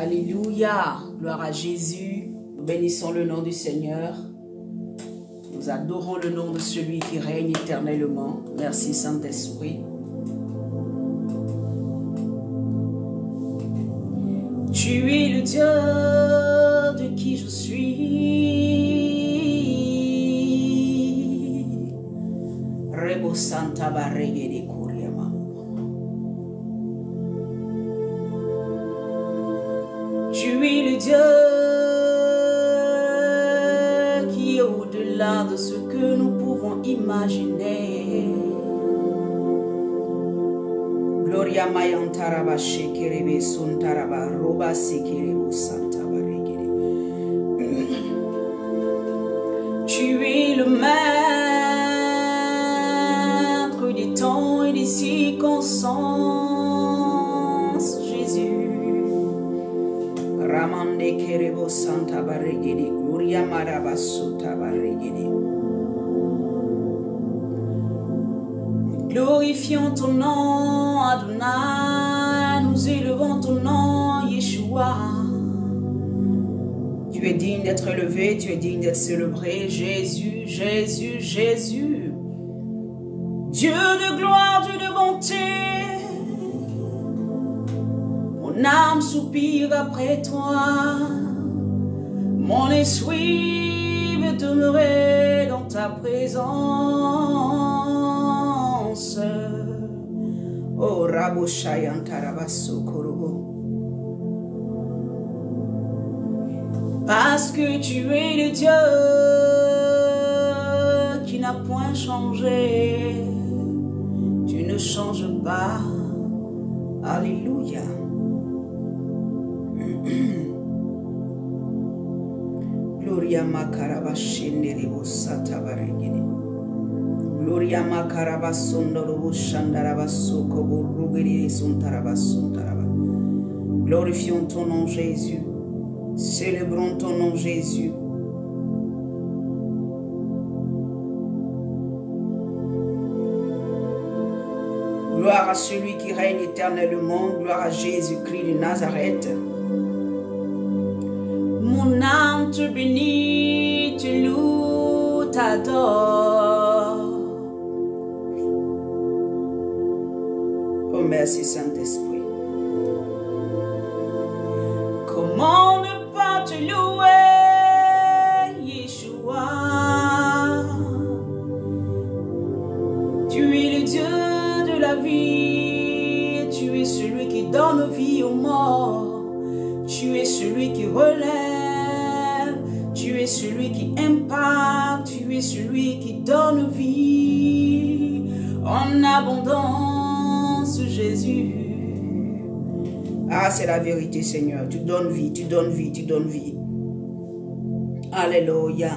Alléluia. Gloire à Jésus. Nous bénissons le nom du Seigneur. Nous adorons le nom de celui qui règne éternellement. Merci Saint-Esprit. Tu es le Dieu de qui je suis. Rebo Santa Barregue de Kuriama. Tu es le Dieu qui est au-delà de ce que nous pouvons imaginer. Gloria Mayantaraba Shekerebe Suntaraba Roba Sekerebo Santa Baregere. Tu es le maître des temps et des circonstances, Jésus. Ramande Kerebo Santa Baregere. Gloria Maraba Sota Baregere. Glorifions ton nom, Adonai, nous élevons ton nom, Yeshua. Tu es digne d'être élevé, tu es digne d'être célébré, Jésus, Jésus, Jésus. Dieu de gloire, Dieu de bonté. Mon âme soupire après toi. Mon esprit veut demeurer dans ta présence. Oh, Rabo Shayan Tarabaso Korobo. Parce que tu es le Dieu qui n'a point changé. Tu ne changes pas. Alléluia. Gloria Makarabashenderebo Satabaregede. Gloria Makarabasondorobo Shandarabaso Koborugeri Suntarabasontaraba. Glorifions ton nom Jésus. Célébrons ton nom Jésus. Gloire à celui qui règne éternellement. Gloire à Jésus-Christ de Nazareth. Mon âme te bénit, te loue, t'adore. Oh, merci Saint-Esprit. Comment ne pas te louer, Yeshua? Tu es le Dieu de la vie. Tu es celui qui donne vie aux morts. Tu es celui qui relève. Tu es celui qui impacte. Tu es celui qui donne vie en abondance, Jésus. Ah, c'est la vérité, Seigneur. Tu donnes vie, tu donnes vie, tu donnes vie. Alléluia.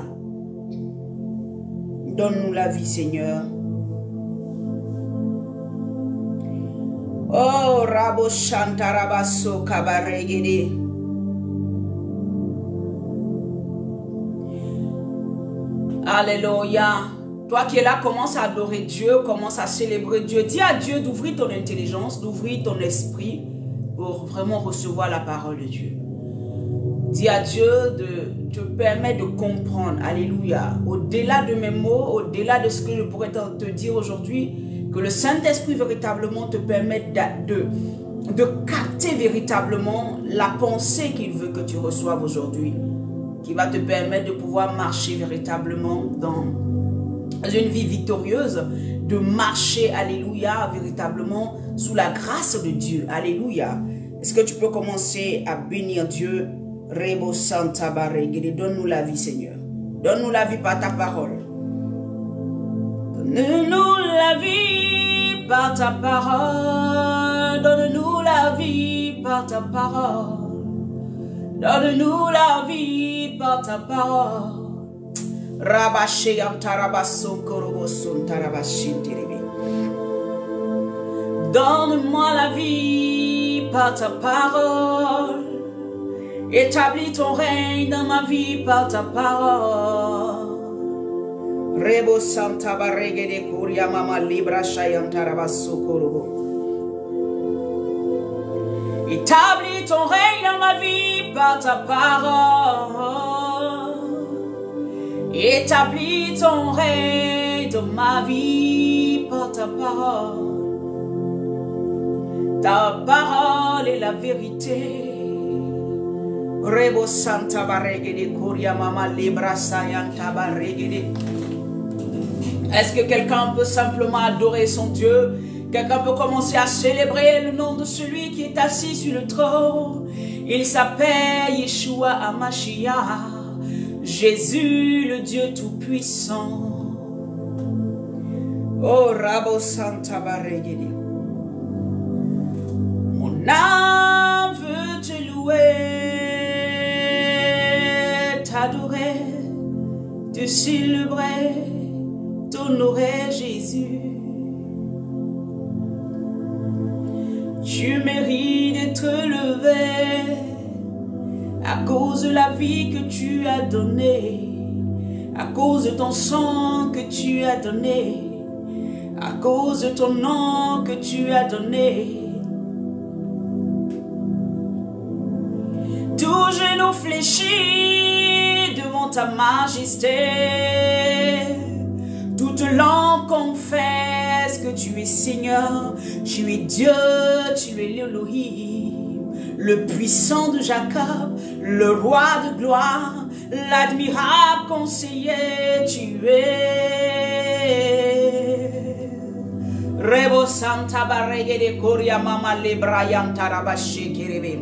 Donne-nous la vie, Seigneur. Oh, Rabo Shantarabaso Kabaregede. Alléluia. Toi qui es là, commence à adorer Dieu, commence à célébrer Dieu. Dis à Dieu d'ouvrir ton intelligence, d'ouvrir ton esprit pour vraiment recevoir la parole de Dieu. Dis à Dieu de te permettre de comprendre. Alléluia. Au-delà de mes mots, au-delà de ce que je pourrais te dire aujourd'hui, que le Saint-Esprit véritablement te permette de capter véritablement la pensée qu'il veut que tu reçoives aujourd'hui, qui va te permettre de pouvoir marcher véritablement dans une vie victorieuse, de marcher, alléluia, véritablement sous la grâce de Dieu. Alléluia. Est-ce que tu peux commencer à bénir Dieu? Rebo Santa Barregede, donne-nous la vie, Seigneur. Donne-nous la vie par ta parole. Donne-nous la vie par ta parole. Donne-nous la vie par ta parole. Donne-nous la vie par ta parole. Rabaché Antarabason Koroboson Tarabashinteribi. Donne-moi la vie par ta parole. Établis ton règne dans ma vie par ta parole. Rebo Santa Barregue de Kuria Mama Libra Shayantarabaso Korobo. Établis ton règne dans ma vie par ta parole. Établis ton règne dans ma vie par ta parole. Ta parole est la vérité. Rebo Santa Barregede Koria Mama Libra Sayanta Barregede. Est-ce que quelqu'un peut simplement adorer son Dieu? Quelqu'un peut commencer à célébrer le nom de celui qui est assis sur le trône. Il s'appelle Yeshua Hamashiach, Jésus le Dieu Tout-Puissant. Oh Rabo Santa Barregede. Mon âme veut te louer, t'adorer, te célébrer, t'honorer Jésus. Tu mérites d'être levé à cause de la vie que tu as donnée, à cause de ton sang que tu as donné, à cause de ton nom que tu as donné. Tout genou fléchit devant ta majesté, toute langue confesse que tu es Seigneur, tu es Dieu, tu es l'Élohim, le puissant de Jacob, le roi de gloire, l'admirable conseiller, tu es. Rebo Santa Barregede Koria Mama Lebrayan Tarabashi Kirebe.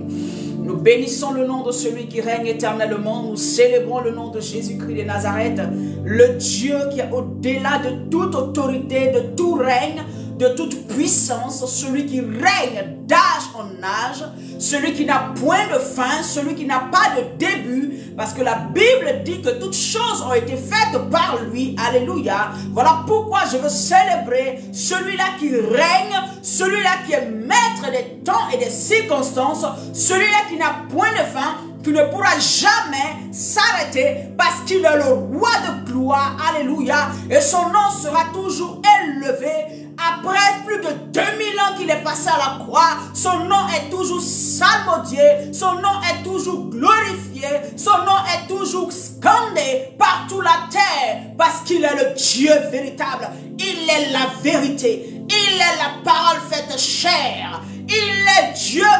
Nous bénissons le nom de celui qui règne éternellement. Nous célébrons le nom de Jésus-Christ de Nazareth, le Dieu qui est au-delà de toute autorité, de tout règne, de toute puissance, celui qui règne d'âge en âge, celui qui n'a point de fin, celui qui n'a pas de début, parce que la Bible dit que toutes choses ont été faites par lui. Alléluia. Voilà pourquoi je veux célébrer celui-là qui règne, celui-là qui est maître des temps et des circonstances, celui-là qui n'a point de fin, qui ne pourra jamais s'arrêter parce qu'il est le roi de gloire. Alléluia. Et son nom sera toujours élevé. Après plus de 2000 ans qu'il est passé à la croix, son nom est toujours salmodié, son nom est toujours glorifié, son nom est toujours scandé par toute la terre, parce qu'il est le Dieu véritable, il est la vérité, il est la parole faite chair, il est Dieu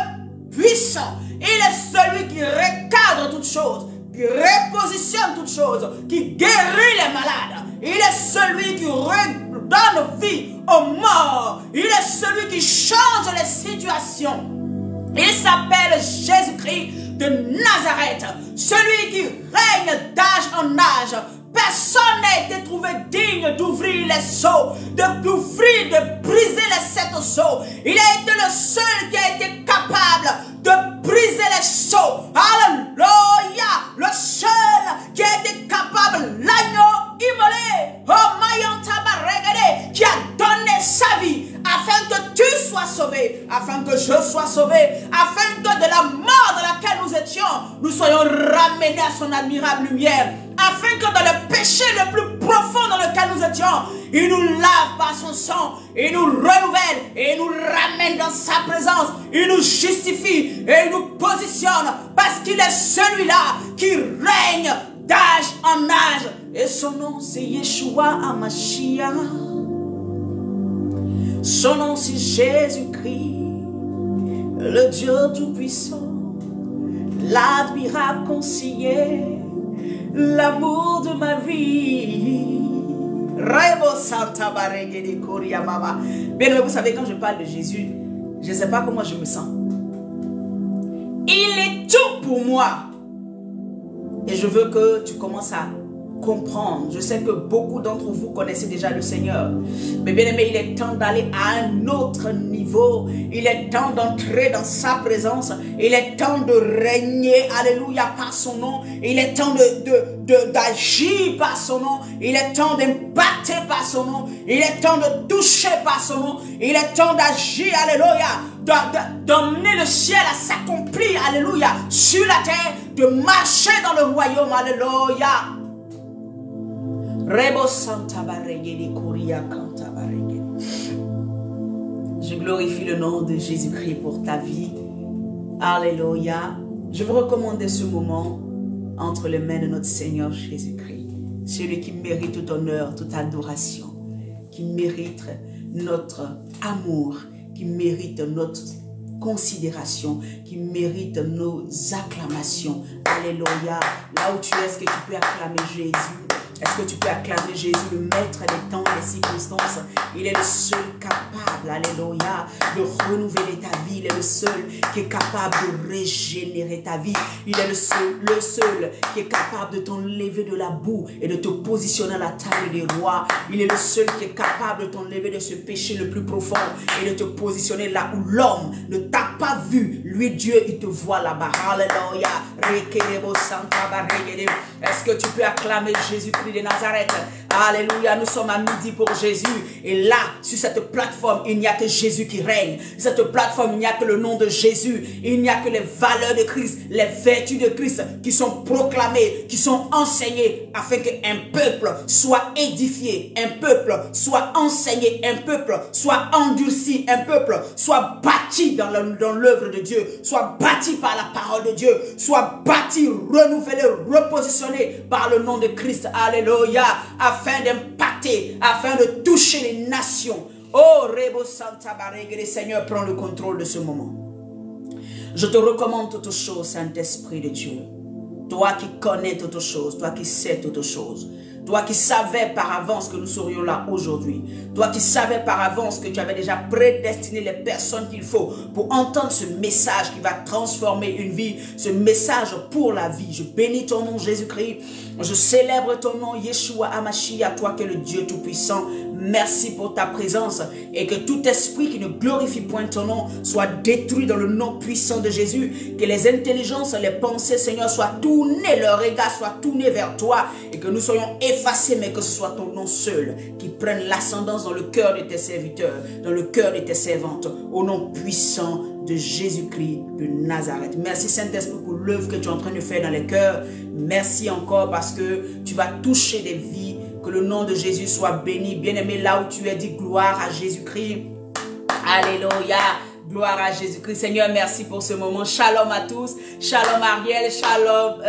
puissant, il est celui qui recadre toutes choses, qui repositionne toutes choses, qui guérit les malades, il est celui qui donne vie aux morts. Il est celui qui change les situations. Il s'appelle Jésus-Christ de Nazareth, celui qui règne d'âge en âge. Personne n'a été trouvé digne d'ouvrir les sceaux, de briser les 7 sceaux. Il a été le seul qui a été capable de briser les sceaux. Alléluia! Le seul qui a été capable, l'agneau immolé, qui a donné sa vie afin que tu sois sauvé, afin que je sois sauvé, afin que de la mort dans laquelle nous étions, nous soyons ramenés à son admirable lumière, afin que dans le péché le plus profond dans lequel nous étions, il nous lave par son sang, il nous renouvelle, et il nous ramène dans sa présence, il nous justifie, et il nous positionne, parce qu'il est celui-là qui règne d'âge en âge, et son nom c'est Yeshua Hamashiach, son nom c'est Jésus-Christ, le Dieu Tout-Puissant, l'admirable conseiller, l'amour de ma vie. Rebo Santa Barregede Koria Mama. Bien, vous savez, quand je parle de Jésus, je ne sais pas comment je me sens. Il est tout pour moi. Et je veux que tu commences à comprendre. Je sais que beaucoup d'entre vous connaissez déjà le Seigneur. Mais bien aimé, il est temps d'aller à un autre niveau. Il est temps d'entrer dans sa présence. Il est temps de régner, alléluia, par son nom. Il est temps d'agir par son nom. Il est temps d'impacter par son nom. Il est temps de toucher par son nom. Il est temps d'agir, alléluia, d'emmener le ciel à s'accomplir, alléluia, sur la terre, de marcher dans le royaume, alléluia. Rebo Santa Barregede Koria Kanta Barregede. Je glorifie le nom de Jésus-Christ pour ta vie. Alléluia. Je veux recommander ce moment entre les mains de notre Seigneur Jésus-Christ. Celui qui mérite tout honneur, toute adoration, qui mérite notre amour, qui mérite notre considération, qui mérite nos acclamations. Alléluia. Là où tu es, est-ce que tu peux acclamer Jésus? Est-ce que tu peux acclamer Jésus, le maître des temps, des circonstances? Il est le seul capable, alléluia, de renouveler ta vie. Il est le seul qui est capable de régénérer ta vie. Il est le seul qui est capable de t'enlever de la boue et de te positionner à la table des rois. Il est le seul qui est capable de t'enlever de ce péché le plus profond et de te positionner là où l'homme ne t'a pas vu. Lui, Dieu, il te voit là-bas. Alléluia. Est-ce que tu peux acclamer Jésus-Christ de Nazareth? Alléluia, nous sommes à midi pour Jésus. Et là, sur cette plateforme, il n'y a que Jésus qui règne. Sur cette plateforme, il n'y a que le nom de Jésus. Il n'y a que les valeurs de Christ, les vertus de Christ qui sont proclamées, qui sont enseignées afin qu'un peuple soit édifié, un peuple soit enseigné, un peuple soit endurci, un peuple soit bâti dans l'œuvre de Dieu, soit bâti par la parole de Dieu, soit bâti, renouvelé, repositionné par le nom de Christ. Alléluia. Afin d'impacter, afin de toucher les nations. Oh, Rebo Santa Barregre, Seigneur, prends le contrôle de ce moment. Je te recommande toutes choses, Saint-Esprit de Dieu. Toi qui connais toutes choses, toi qui sais toutes choses. Toi qui savais par avance que nous serions là aujourd'hui. Toi qui savais par avance que tu avais déjà prédestiné les personnes qu'il faut pour entendre ce message qui va transformer une vie. Ce message pour la vie. Je bénis ton nom Jésus-Christ. Je célèbre ton nom Yeshua Hamashiach, toi qui es le Dieu Tout-Puissant. Merci pour ta présence et que tout esprit qui ne glorifie point ton nom soit détruit dans le nom puissant de Jésus. Que les intelligences, les pensées, Seigneur, soient tournées, leurs regards soient tournés vers toi et que nous soyons effacés, mais que ce soit ton nom seul qui prenne l'ascendance dans le cœur de tes serviteurs, dans le cœur de tes servantes, au nom puissant de Jésus-Christ de Nazareth. Merci Saint-Esprit pour l'œuvre que tu es en train de faire dans les cœurs. Merci encore parce que tu vas toucher des vies. Que le nom de Jésus soit béni. Bien-aimé, là où tu es, dis gloire à Jésus-Christ. Alléluia. Gloire à Jésus-Christ. Seigneur, merci pour ce moment. Shalom à tous. Shalom Ariel. Shalom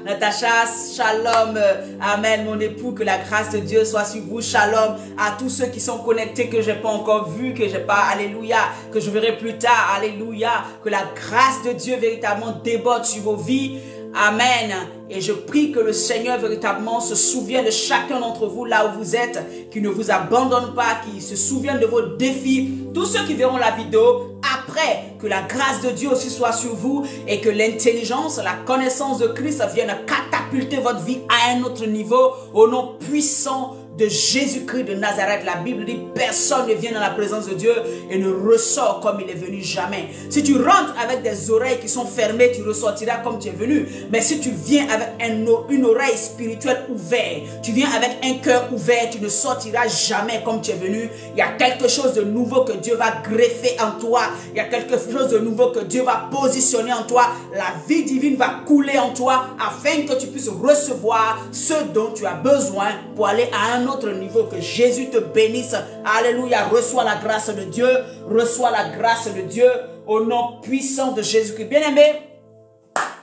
Natacha. Shalom. Amen, mon époux. Que la grâce de Dieu soit sur vous. Shalom à tous ceux qui sont connectés, que je n'ai pas encore vu, que j'ai pas. Alléluia. Que je verrai plus tard. Alléluia. Que la grâce de Dieu véritablement déborde sur vos vies. Amen. Et je prie que le Seigneur véritablement se souvienne de chacun d'entre vous là où vous êtes, qui ne vous abandonne pas, qui se souvienne de vos défis. Tous ceux qui verront la vidéo après, que la grâce de Dieu aussi soit sur vous et que l'intelligence, la connaissance de Christ vienne catapulter votre vie à un autre niveau au nom puissant de Jésus-Christ de Nazareth. La Bible dit personne ne vient dans la présence de Dieu et ne ressort comme il est venu jamais. Si tu rentres avec des oreilles qui sont fermées, tu ressortiras comme tu es venu. Mais si tu viens avec une oreille spirituelle ouverte, tu viens avec un cœur ouvert, tu ne sortiras jamais comme tu es venu. Il y a quelque chose de nouveau que Dieu va greffer en toi. Il y a quelque chose de nouveau que Dieu va positionner en toi. La vie divine va couler en toi afin que tu puisses recevoir ce dont tu as besoin pour aller à un autre niveau. Que Jésus te bénisse. Alléluia. Reçois la grâce de Dieu. Reçois la grâce de Dieu au nom puissant de Jésus-Christ. Bien-aimé,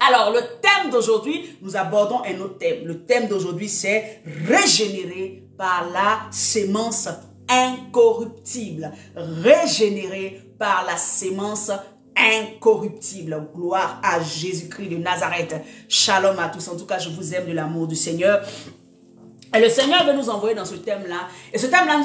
alors le thème d'aujourd'hui, nous abordons un autre thème. Le thème d'aujourd'hui, c'est régénérer par la sémence incorruptible. Régénérer par la sémence incorruptible. Gloire à Jésus-Christ de Nazareth. Shalom à tous. En tout cas, je vous aime de l'amour du Seigneur. Et le Seigneur veut nous envoyer dans ce thème-là. Et ce thème-là,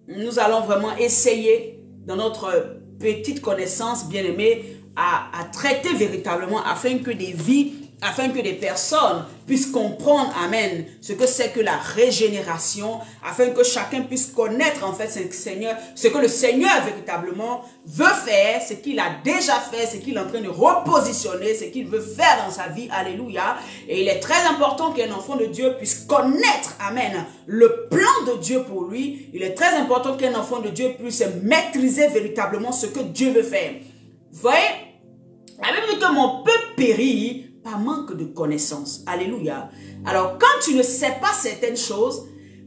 nous allons vraiment essayer, dans notre petite connaissance, bien-aimée, à traiter véritablement afin que des vies, afin que des personnes puissent comprendre, amen, ce que c'est que la régénération, afin que chacun puisse connaître en fait ce que le Seigneur véritablement veut faire, ce qu'il a déjà fait, ce qu'il est en train de repositionner, ce qu'il veut faire dans sa vie, alléluia. Et il est très important qu'un enfant de Dieu puisse connaître, amen, le plan de Dieu pour lui. Il est très important qu'un enfant de Dieu puisse maîtriser véritablement ce que Dieu veut faire. Vous voyez, la Bible dit que mon peuple périt par manque de connaissances. Alléluia. Alors, quand tu ne sais pas certaines choses,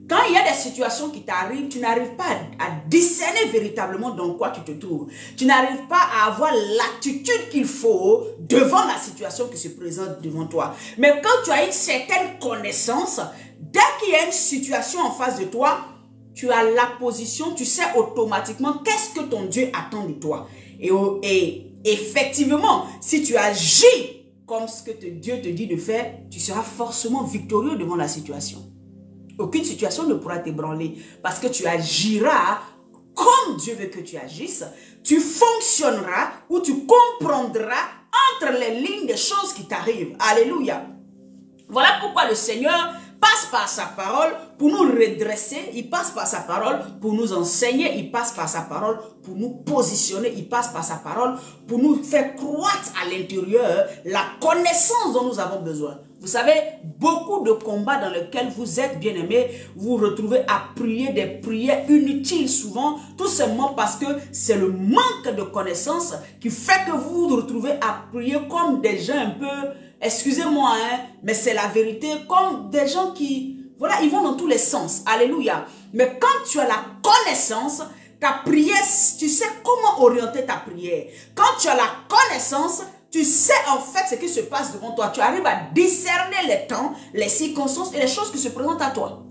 Quand il y a des situations qui t'arrivent, tu n'arrives pas à discerner véritablement dans quoi tu te trouves. Tu n'arrives pas à avoir l'attitude qu'il faut devant la situation qui se présente devant toi. Mais quand tu as une certaine connaissance, dès qu'il y a une situation en face de toi, tu as la position, tu sais automatiquement qu'est-ce que ton Dieu attend de toi. Et effectivement, si tu agis comme ce que Dieu te dit de faire, tu seras forcément victorieux devant la situation. Aucune situation ne pourra t'ébranler parce que tu agiras comme Dieu veut que tu agisses. Tu fonctionneras ou tu comprendras entre les lignes des choses qui t'arrivent. Alléluia. Voilà pourquoi le Seigneur passe par sa parole pour nous redresser, il passe par sa parole pour nous enseigner, il passe par sa parole pour nous positionner, il passe par sa parole pour nous faire croître à l'intérieur la connaissance dont nous avons besoin. Vous savez, beaucoup de combats dans lesquels vous êtes bien-aimés, vous vous retrouvez à prier des prières inutiles souvent, tout simplement parce que c'est le manque de connaissances qui fait que vous vous retrouvez à prier comme des gens un peu, excusez-moi, hein, mais c'est la vérité, comme des gens qui, voilà, ils vont dans tous les sens. Alléluia. Mais quand tu as la connaissance, ta prière, tu sais comment orienter ta prière. Quand tu as la connaissance, tu sais en fait ce qui se passe devant toi. Tu arrives à discerner les temps, les circonstances et les choses qui se présentent à toi.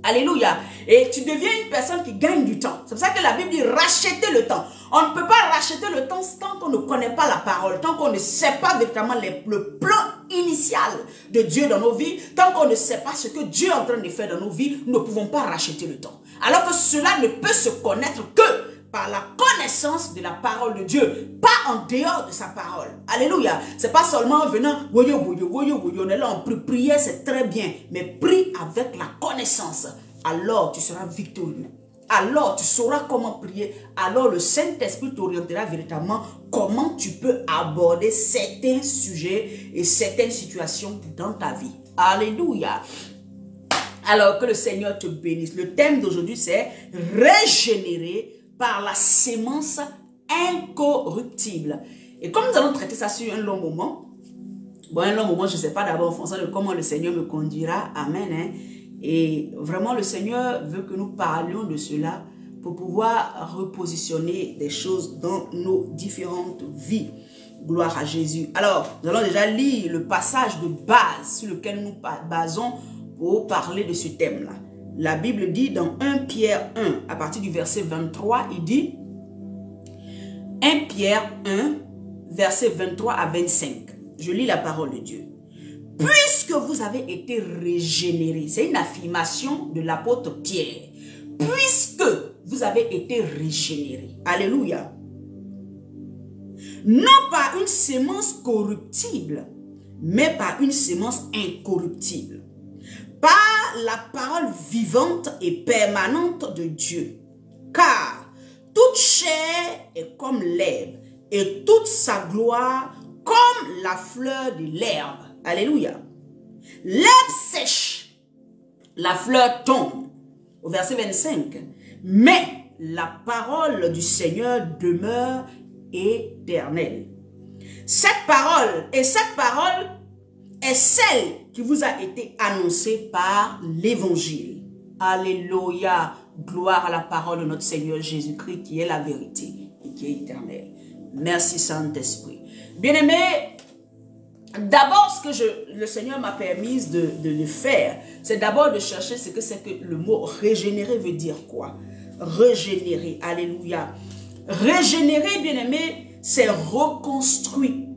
Alléluia. Et tu deviens une personne qui gagne du temps. C'est pour ça que la Bible dit racheter le temps. On ne peut pas racheter le temps tant qu'on ne connaît pas la parole, tant qu'on ne sait pas véritablement le plan initial de Dieu dans nos vies, tant qu'on ne sait pas ce que Dieu est en train de faire dans nos vies, nous ne pouvons pas racheter le temps. Alors que cela ne peut se connaître que par la connaissance de la parole de Dieu, pas en dehors de sa parole. Alléluia. C'est pas seulement en venant, on est là, on prie, prier, c'est très bien, mais prie avec la connaissance. Alors tu seras victorieux. Alors tu sauras comment prier. Alors le Saint-Esprit t'orientera véritablement comment tu peux aborder certains sujets et certaines situations dans ta vie. Alléluia. Alors que le Seigneur te bénisse. Le thème d'aujourd'hui c'est régénérer par la sémence incorruptible. Et comme nous allons traiter ça sur un long moment, bon, un long moment, je ne sais pas d'abord en fonction de comment le Seigneur me conduira. Amen. Hein? Et vraiment, le Seigneur veut que nous parlions de cela pour pouvoir repositionner des choses dans nos différentes vies. Gloire à Jésus. Alors, nous allons déjà lire le passage de base sur lequel nous basons pour parler de ce thème-là. La Bible dit dans 1 Pierre 1, à partir du verset 23, il dit 1 Pierre 1, verset 23 à 25. Je lis la parole de Dieu. Puisque vous avez été régénérés, c'est une affirmation de l'apôtre Pierre. Puisque vous avez été régénérés, alléluia, non par une sémence corruptible, mais par une sémence incorruptible, par la parole vivante et permanente de Dieu. Car toute chair est comme l'herbe et toute sa gloire comme la fleur de l'herbe. Alléluia. L'herbe sèche, la fleur tombe. Au verset 25. Mais la parole du Seigneur demeure éternelle. Cette parole est celle qui vous a été annoncée par l'évangile. Alléluia. Gloire à la parole de notre Seigneur Jésus-Christ qui est la vérité et qui est éternelle. Merci Saint-Esprit. Bien-aimés, d'abord ce que le Seigneur m'a permis de faire, c'est d'abord de chercher ce que c'est que le mot régénérer veut dire quoi. Régénérer, alléluia. Régénérer, bien-aimés, c'est reconstruire.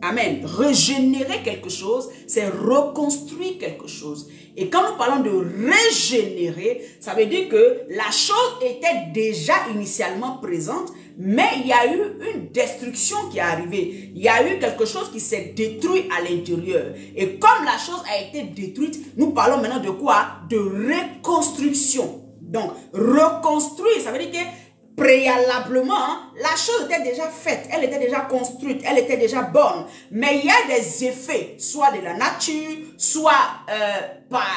Amen. Régénérer quelque chose, c'est reconstruire quelque chose. Et quand nous parlons de régénérer, ça veut dire que la chose était déjà initialement présente, mais il y a eu une destruction qui est arrivée. Il y a eu quelque chose qui s'est détruit à l'intérieur. Et comme la chose a été détruite, nous parlons maintenant de quoi? De reconstruction. Donc, reconstruire, ça veut dire que préalablement, la chose était déjà faite, elle était déjà construite, elle était déjà bonne. Mais il y a des effets, soit de la nature, soit par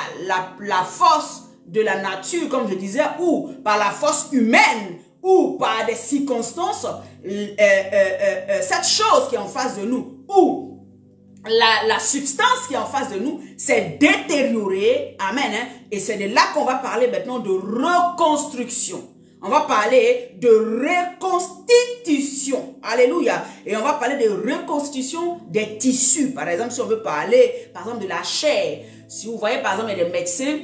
la force de la nature, comme je disais, ou par la force humaine, ou par des circonstances, cette chose qui est en face de nous, ou la substance qui est en face de nous s'est détériorée. Amen. Hein? Et c'est de là qu'on va parler maintenant de reconstruction. On va parler de reconstitution. Alléluia. Et on va parler de reconstitution des tissus. Par exemple, si on veut parler, par exemple, de la chair. Si vous voyez, par exemple, il y a des médecins,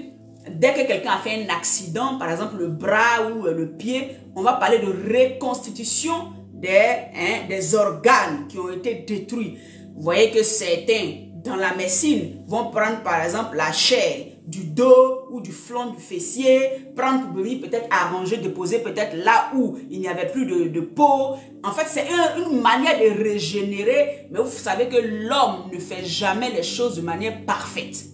dès que quelqu'un a fait un accident, par exemple, le bras ou le pied, on va parler de reconstitution des organes qui ont été détruits. Vous voyez que certains, dans la médecine, vont prendre, par exemple, la chair du dos ou du flanc du fessier, prendre pour venir peut-être arranger, déposer peut-être là où il n'y avait plus de peau. En fait, c'est une manière de régénérer, mais vous savez que l'homme ne fait jamais les choses de manière parfaite.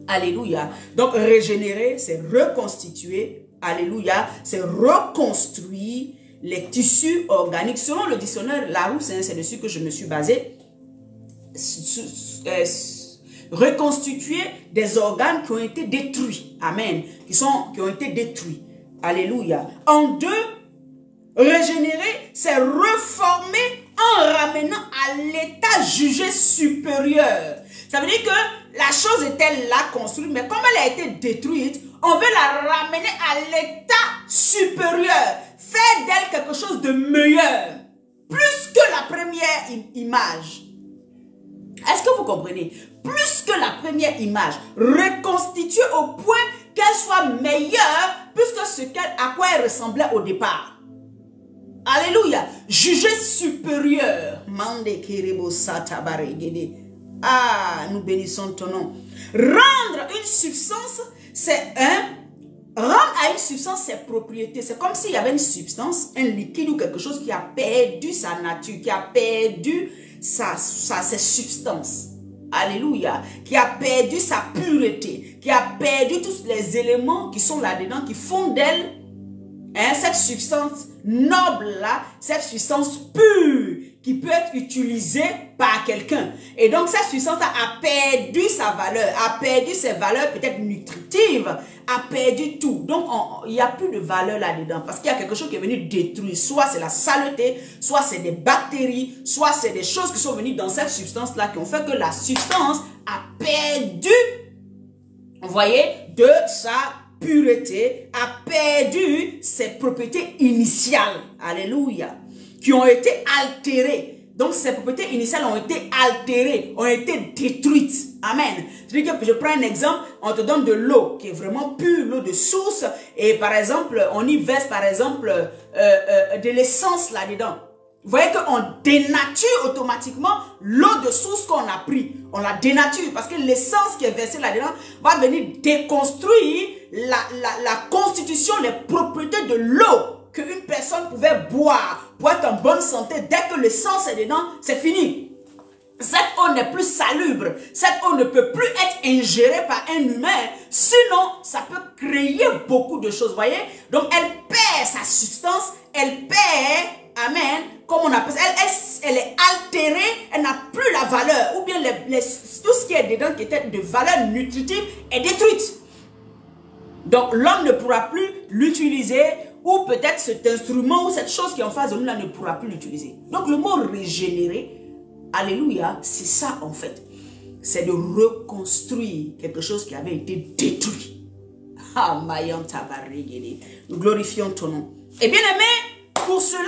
Alléluia. Donc, régénérer, c'est reconstituer. Alléluia. C'est reconstruire les tissus organiques. Selon le dictionnaire Larousse, c'est dessus que je me suis basé. Reconstituer des organes qui ont été détruits. Amen. Qui ont été détruits. Alléluia. En deux, régénérer, c'est reformer en ramenant à l'état jugé supérieur. Ça veut dire que la chose était là construite, mais comme elle a été détruite, on veut la ramener à l'état supérieur. Faire d'elle quelque chose de meilleur. Plus que la première image. Est-ce que vous comprenez? Plus que la première image. Reconstituer au point qu'elle soit meilleure plus que à quoi elle ressemblait au départ. Alléluia. Juger supérieur. Mande kerebo satabaregede. Ah, nous bénissons ton nom. Rendre une substance, c'est rendre à une substance ses propriétés. C'est comme s'il y avait une substance, un liquide ou quelque chose qui a perdu sa nature, qui a perdu ses substances. Alléluia. Qui a perdu sa pureté, qui a perdu tous les éléments qui sont là-dedans, qui font d'elle cette substance noble-là, cette substance pure, qui peut être utilisée par quelqu'un. Et donc, cette substance a perdu sa valeur, a perdu ses valeurs peut-être nutritives, a perdu tout. Donc, il n'y a plus de valeur là-dedans parce qu'il y a quelque chose qui est venu détruire. Soit c'est la saleté, soit c'est des bactéries, soit c'est des choses qui sont venues dans cette substance-là qui ont fait que la substance a perdu, vous voyez, de sa pureté, a perdu ses propriétés initiales. Alléluia. Qui ont été altérées. Donc, ces propriétés initiales ont été altérées, ont été détruites. Amen. Je prends un exemple, on te donne de l'eau qui est vraiment pure, l'eau de source, et par exemple, on y verse par exemple de l'essence là-dedans. Vous voyez qu'on dénature automatiquement l'eau de source qu'on a pris. On la dénature parce que l'essence qui est versée là-dedans va venir déconstruire la constitution, les propriétés de l'eau qu'une personne pouvait boire pour être en bonne santé. Dès que l'essence est dedans, c'est fini. Cette eau n'est plus salubre. Cette eau ne peut plus être ingérée par un humain. Sinon, ça peut créer beaucoup de choses. Vous voyez? Donc, elle perd sa substance. Elle perd, amen, comme on appelle ça. Elle est altérée. Elle n'a plus la valeur. Ou bien tout ce qui est dedans, qui était de valeur nutritive, est détruite. Donc, l'homme ne pourra plus l'utiliser. Ou peut-être cet instrument ou cette chose qui est en face de nous là ne pourra plus l'utiliser. Donc, le mot régénérer, alléluia, c'est ça en fait. C'est de reconstruire quelque chose qui avait été détruit. Ah, nous glorifions ton nom. Et bien aimé, pour cela,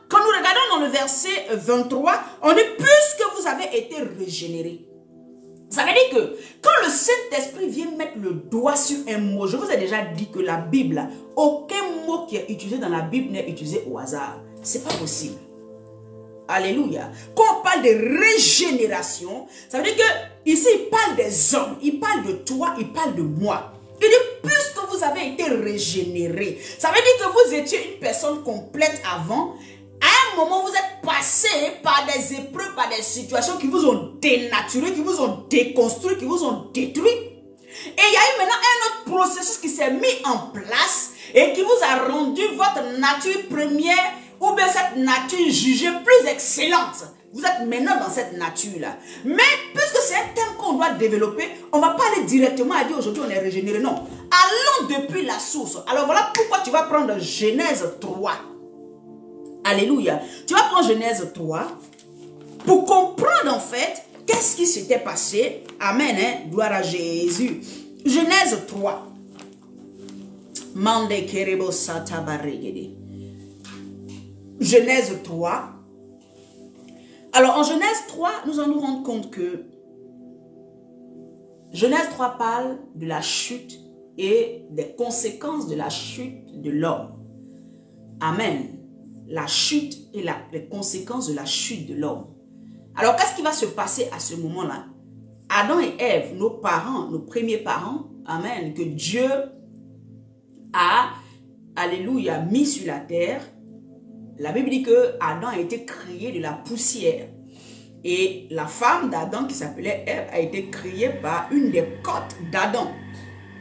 quand nous regardons dans le verset 23, on dit puisque vous avez été régénérés. Ça veut dire que quand le Saint-Esprit vient mettre le doigt sur un mot, je vous ai déjà dit que la Bible, aucun mot qui est utilisé dans la Bible n'est utilisé au hasard. C'est pas possible. Alléluia. Quand on parle de régénération, ça veut dire que ici il parle des hommes, il parle de toi, il parle de moi. Il dit puisque vous avez été régénérés, ça veut dire que vous étiez une personne complète avant. À un moment, vous êtes passé par des épreuves, par des situations qui vous ont dénaturé, qui vous ont déconstruit, qui vous ont détruit. Et il y a eu maintenant un autre processus qui s'est mis en place et qui vous a rendu votre nature première ou bien cette nature jugée plus excellente. Vous êtes maintenant dans cette nature-là. Mais puisque c'est un thème qu'on doit développer, on ne va pas aller directement à dire aujourd'hui on est régénéré. Non. Allons depuis la source. Alors voilà pourquoi tu vas prendre Genèse 3. Alléluia. Tu vas prendre Genèse 3 pour comprendre en fait qu'est-ce qui s'était passé? Amen, hein? Gloire à Jésus. Genèse 3. Mande kerebo sata baregede. Genèse 3. Alors, en Genèse 3, nous allons nous rendre compte que Genèse 3 parle de la chute et des conséquences de la chute de l'homme. Amen. La chute et les conséquences de la chute de l'homme. Alors, qu'est-ce qui va se passer à ce moment-là? Adam et Ève, nos parents, nos premiers parents, amen, que Dieu a, alléluia, mis sur la terre. La Bible dit que Adam a été créé de la poussière. Et la femme d'Adam qui s'appelait Ève a été créée par une des côtes d'Adam.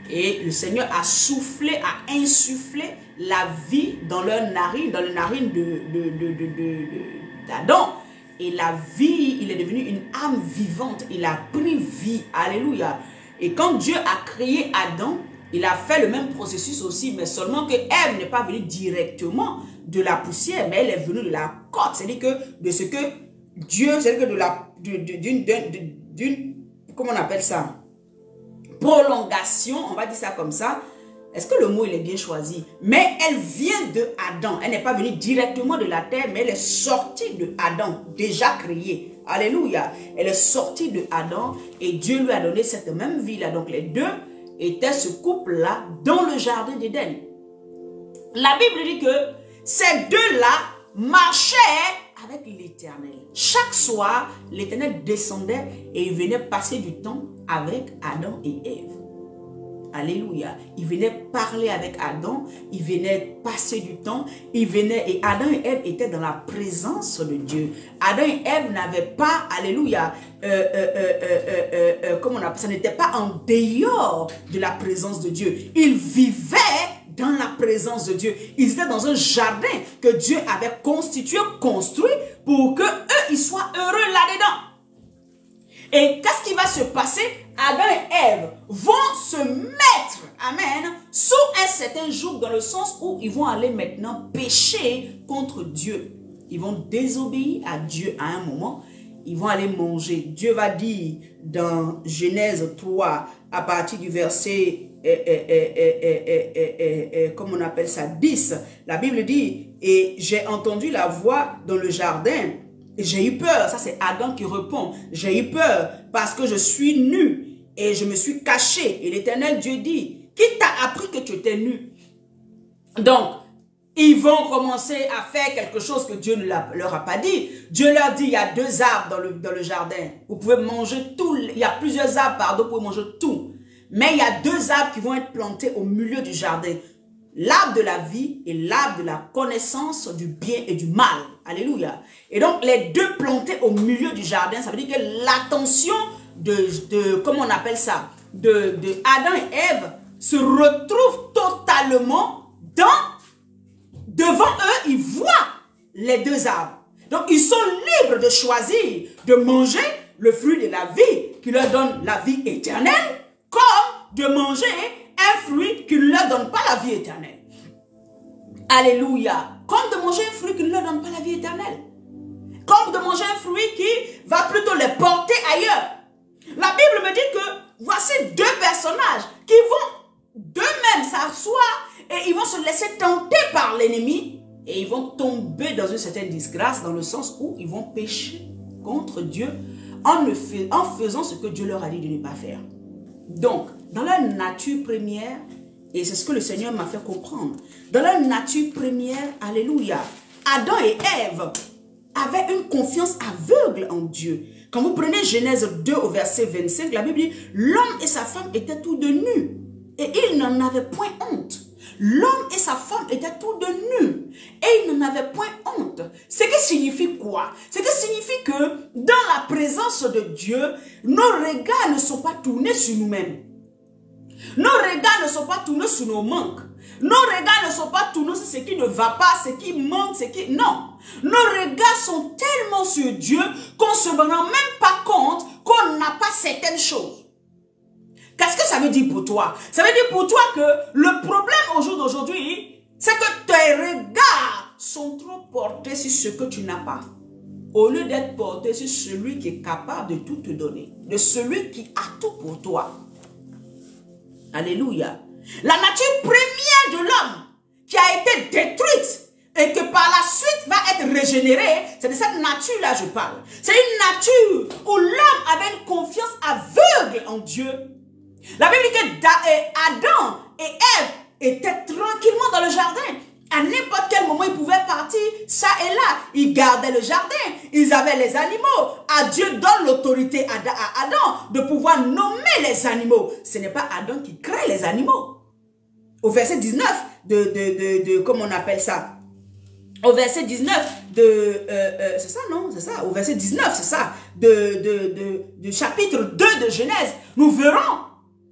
Et le Seigneur a soufflé, a insufflé la vie dans leurs narines, dans les narines d'Adam. Et la vie, il est devenu une âme vivante. Il a pris vie. Alléluia. Et quand Dieu a créé Adam, il a fait le même processus aussi, mais seulement que Ève n'est pas venue directement de la poussière, mais elle est venue de la côte. C'est-à-dire que de ce que Dieu, c'est-à-dire que d'une, comment on appelle ça? Prolongation, on va dire ça comme ça. Est-ce que le mot il est bien choisi? Mais elle vient de Adam. Elle n'est pas venue directement de la terre, mais elle est sortie de Adam, déjà créée. Alléluia. Elle est sortie de Adam et Dieu lui a donné cette même vie-là. Donc les deux étaient ce couple-là dans le jardin d'Éden. La Bible dit que ces deux-là marchaient avec l'Éternel. Chaque soir, l'Éternel descendait et il venait passer du temps avec Adam et Ève. Alléluia. Il venait parler avec Adam, il venait passer du temps, il venait, et Adam et Ève étaient dans la présence de Dieu. Adam et Ève n'avaient pas, alléluia, comment on appelle ça, n'était pas en dehors de la présence de Dieu. Ils vivaient dans la présence de Dieu. Ils étaient dans un jardin que Dieu avait constitué, construit pour que eux, ils soient heureux là-dedans. Et qu'est-ce qui va se passer? Adam et Ève vont se mettre, amen, sous un certain joug, dans le sens où ils vont aller maintenant pécher contre Dieu. Ils vont désobéir à Dieu à un moment. Ils vont aller manger. Dieu va dire dans Genèse 3, à partir du verset, comment on appelle ça, 10. La Bible dit, et j'ai entendu la voix dans le jardin. J'ai eu peur, ça c'est Adam qui répond, j'ai eu peur parce que je suis nu et je me suis caché. Et l'Éternel Dieu dit, qui t'a appris que tu étais nu? Donc, ils vont commencer à faire quelque chose que Dieu ne leur a pas dit. Dieu leur dit, il y a deux arbres dans le jardin. Vous pouvez manger tout, il y a plusieurs arbres, pardon, vous pouvez manger tout. Mais il y a deux arbres qui vont être plantés au milieu du jardin. L'arbre de la vie et l'arbre de la connaissance du bien et du mal. Alléluia. Et donc, les deux plantés au milieu du jardin, ça veut dire que l'attention comment on appelle ça, de Adam et Ève se retrouve totalement devant eux, ils voient les deux arbres. Donc, ils sont libres de choisir de manger le fruit de la vie qui leur donne la vie éternelle, comme de manger un fruit qui ne leur donne pas la vie éternelle. Alléluia. Comme de manger un fruit qui ne leur donne pas la vie éternelle. Comme de manger un fruit qui va plutôt les porter ailleurs. La Bible me dit que voici deux personnages qui vont d'eux-mêmes s'asseoir et ils vont se laisser tenter par l'ennemi et ils vont tomber dans une certaine disgrâce dans le sens où ils vont pécher contre Dieu en faisant ce que Dieu leur a dit de ne pas faire. Donc, dans leur nature première, et c'est ce que le Seigneur m'a fait comprendre, dans leur nature première, alléluia, Adam et Ève avaient une confiance aveugle en Dieu. Quand vous prenez Genèse 2 au verset 25, la Bible dit, l'homme et sa femme étaient tous de nus, et ils n'en avaient point honte. L'homme et sa femme étaient tous de nus, et ils n'en avaient point honte. Ce qui signifie quoi? Ce qui signifie que dans la présence de Dieu, nos regards ne sont pas tournés sur nous-mêmes. Nos regards ne sont pas tournés sur nos manques. Nos regards ne sont pas tournés sur ce qui ne va pas, ce qui manque, ce qui... Non. Nos regards sont tellement sur Dieu qu'on ne se rend même pas compte qu'on n'a pas certaines choses. Qu'est-ce que ça veut dire pour toi? Ça veut dire pour toi que le problème au jour d'aujourd'hui, c'est que tes regards sont trop portés sur ce que tu n'as pas. au lieu d'être porté sur celui qui est capable de tout te donner, de celui qui a tout pour toi. Alléluia. La nature première de l'homme qui a été détruite et que par la suite va être régénérée, c'est de cette nature-là que je parle. C'est une nature où l'homme avait une confiance aveugle en Dieu. La Bible dit que Adam et Ève étaient tranquillement dans le jardin. À n'importe quel moment, ils pouvaient partir, ça et là. Ils gardaient le jardin. Ils avaient les animaux. Dieu donne l'autorité à Adam de pouvoir nommer les animaux. Ce n'est pas Adam qui crée les animaux. Au verset 19 comment on appelle ça? Au verset 19 c'est ça, non? C'est ça. Au verset 19, c'est ça. Du chapitre 2 de Genèse, nous verrons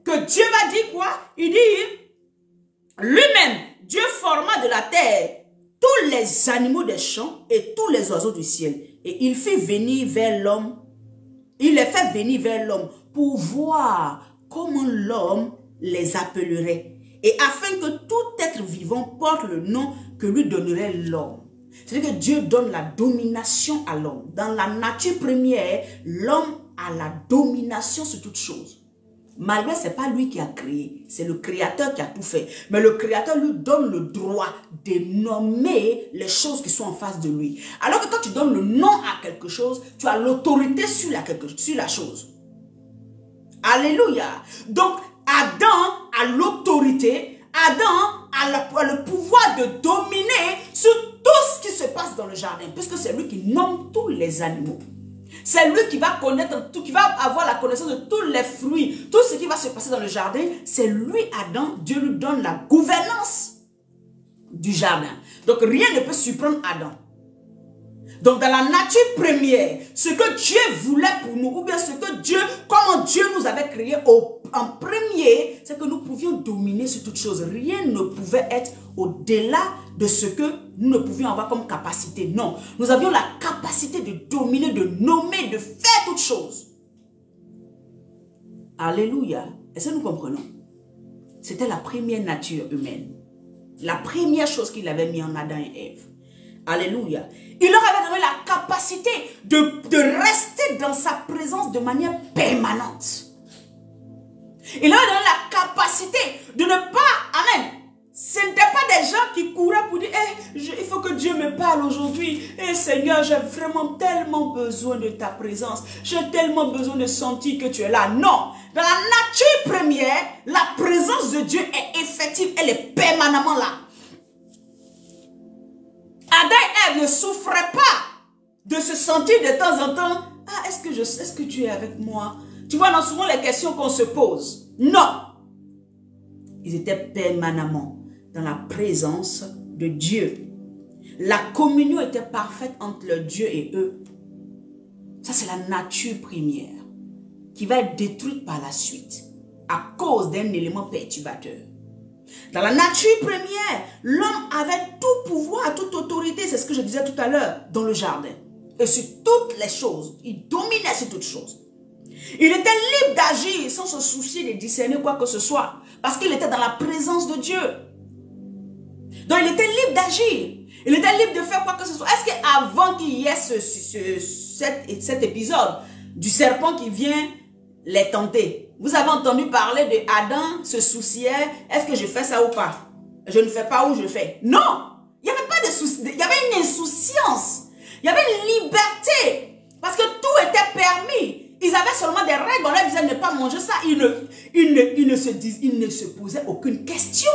que Dieu va dire quoi? Il dit, lui-même, Dieu forma de la terre tous les animaux des champs et tous les oiseaux du ciel. Et il fit venir vers l'homme. Il les fait venir vers l'homme pour voir comment l'homme les appellerait. Et afin que tout être vivant porte le nom que lui donnerait l'homme. C'est-à-dire que Dieu donne la domination à l'homme. Dans la nature première, l'homme a la domination sur toute chose. Malgré, ce n'est pas lui qui a créé, c'est le créateur qui a tout fait. Mais le créateur lui donne le droit de nommer les choses qui sont en face de lui. Alors que quand tu donnes le nom à quelque chose, tu as l'autorité sur la chose. Alléluia. Donc, Adam a l'autorité, Adam a le pouvoir de dominer sur tout ce qui se passe dans le jardin, puisque c'est lui qui nomme tous les animaux. C'est lui qui va connaître tout, qui va avoir la connaissance de tous les fruits, tout ce qui va se passer dans le jardin. C'est lui, Adam, Dieu lui donne la gouvernance du jardin. Donc rien ne peut surprendre Adam. Donc dans la nature première, ce que Dieu voulait pour nous, ou bien ce que Dieu, comment Dieu nous avait créé en premier, c'est que nous pouvions dominer sur toute chose. Rien ne pouvait être au-delà de ce que nous ne pouvions avoir comme capacité. Non, nous avions la capacité de dominer, de nommer, de faire toutes choses. Alléluia. Est-ce que nous comprenons? C'était la première nature humaine. La première chose qu'il avait mis en Adam et Ève. Alléluia. Il leur avait donné la capacité de rester dans sa présence de manière permanente. Il leur avait donné la capacité de ne pas, amen, ce n'était pas des gens qui couraient pour dire, il faut que Dieu me parle aujourd'hui. Seigneur, j'ai vraiment tellement besoin de ta présence. J'ai tellement besoin de sentir que tu es là. Non, dans la nature première, la présence de Dieu est effective, elle est permanemment là. Adam et Ève ne souffraient pas de se sentir de temps en temps, est-ce que tu es avec moi? Tu vois, dans souvent les questions qu'on se pose. Non. Ils étaient permanemment dans la présence de Dieu. La communion était parfaite entre le Dieu et eux. Ça, c'est la nature première qui va être détruite par la suite à cause d'un élément perturbateur. Dans la nature première, l'homme avait tout pouvoir, toute autorité, c'est ce que je disais tout à l'heure, dans le jardin. Et sur toutes les choses, il dominait sur toutes choses. Il était libre d'agir sans se soucier de discerner quoi que ce soit, parce qu'il était dans la présence de Dieu. Donc il était libre d'agir, il était libre de faire quoi que ce soit. Est-ce qu'avant qu'il y ait cet épisode du serpent qui vient les tenter, vous avez entendu parler de Adam se souciait, est-ce que je fais ça ou pas? Je ne fais pas ou je fais? Non, il n'y avait pas de souci, il y avait une insouciance, il y avait une liberté, parce que tout était permis. Ils avaient seulement des règles, on leur disait de ne pas manger ça, ils ne se posaient aucune question.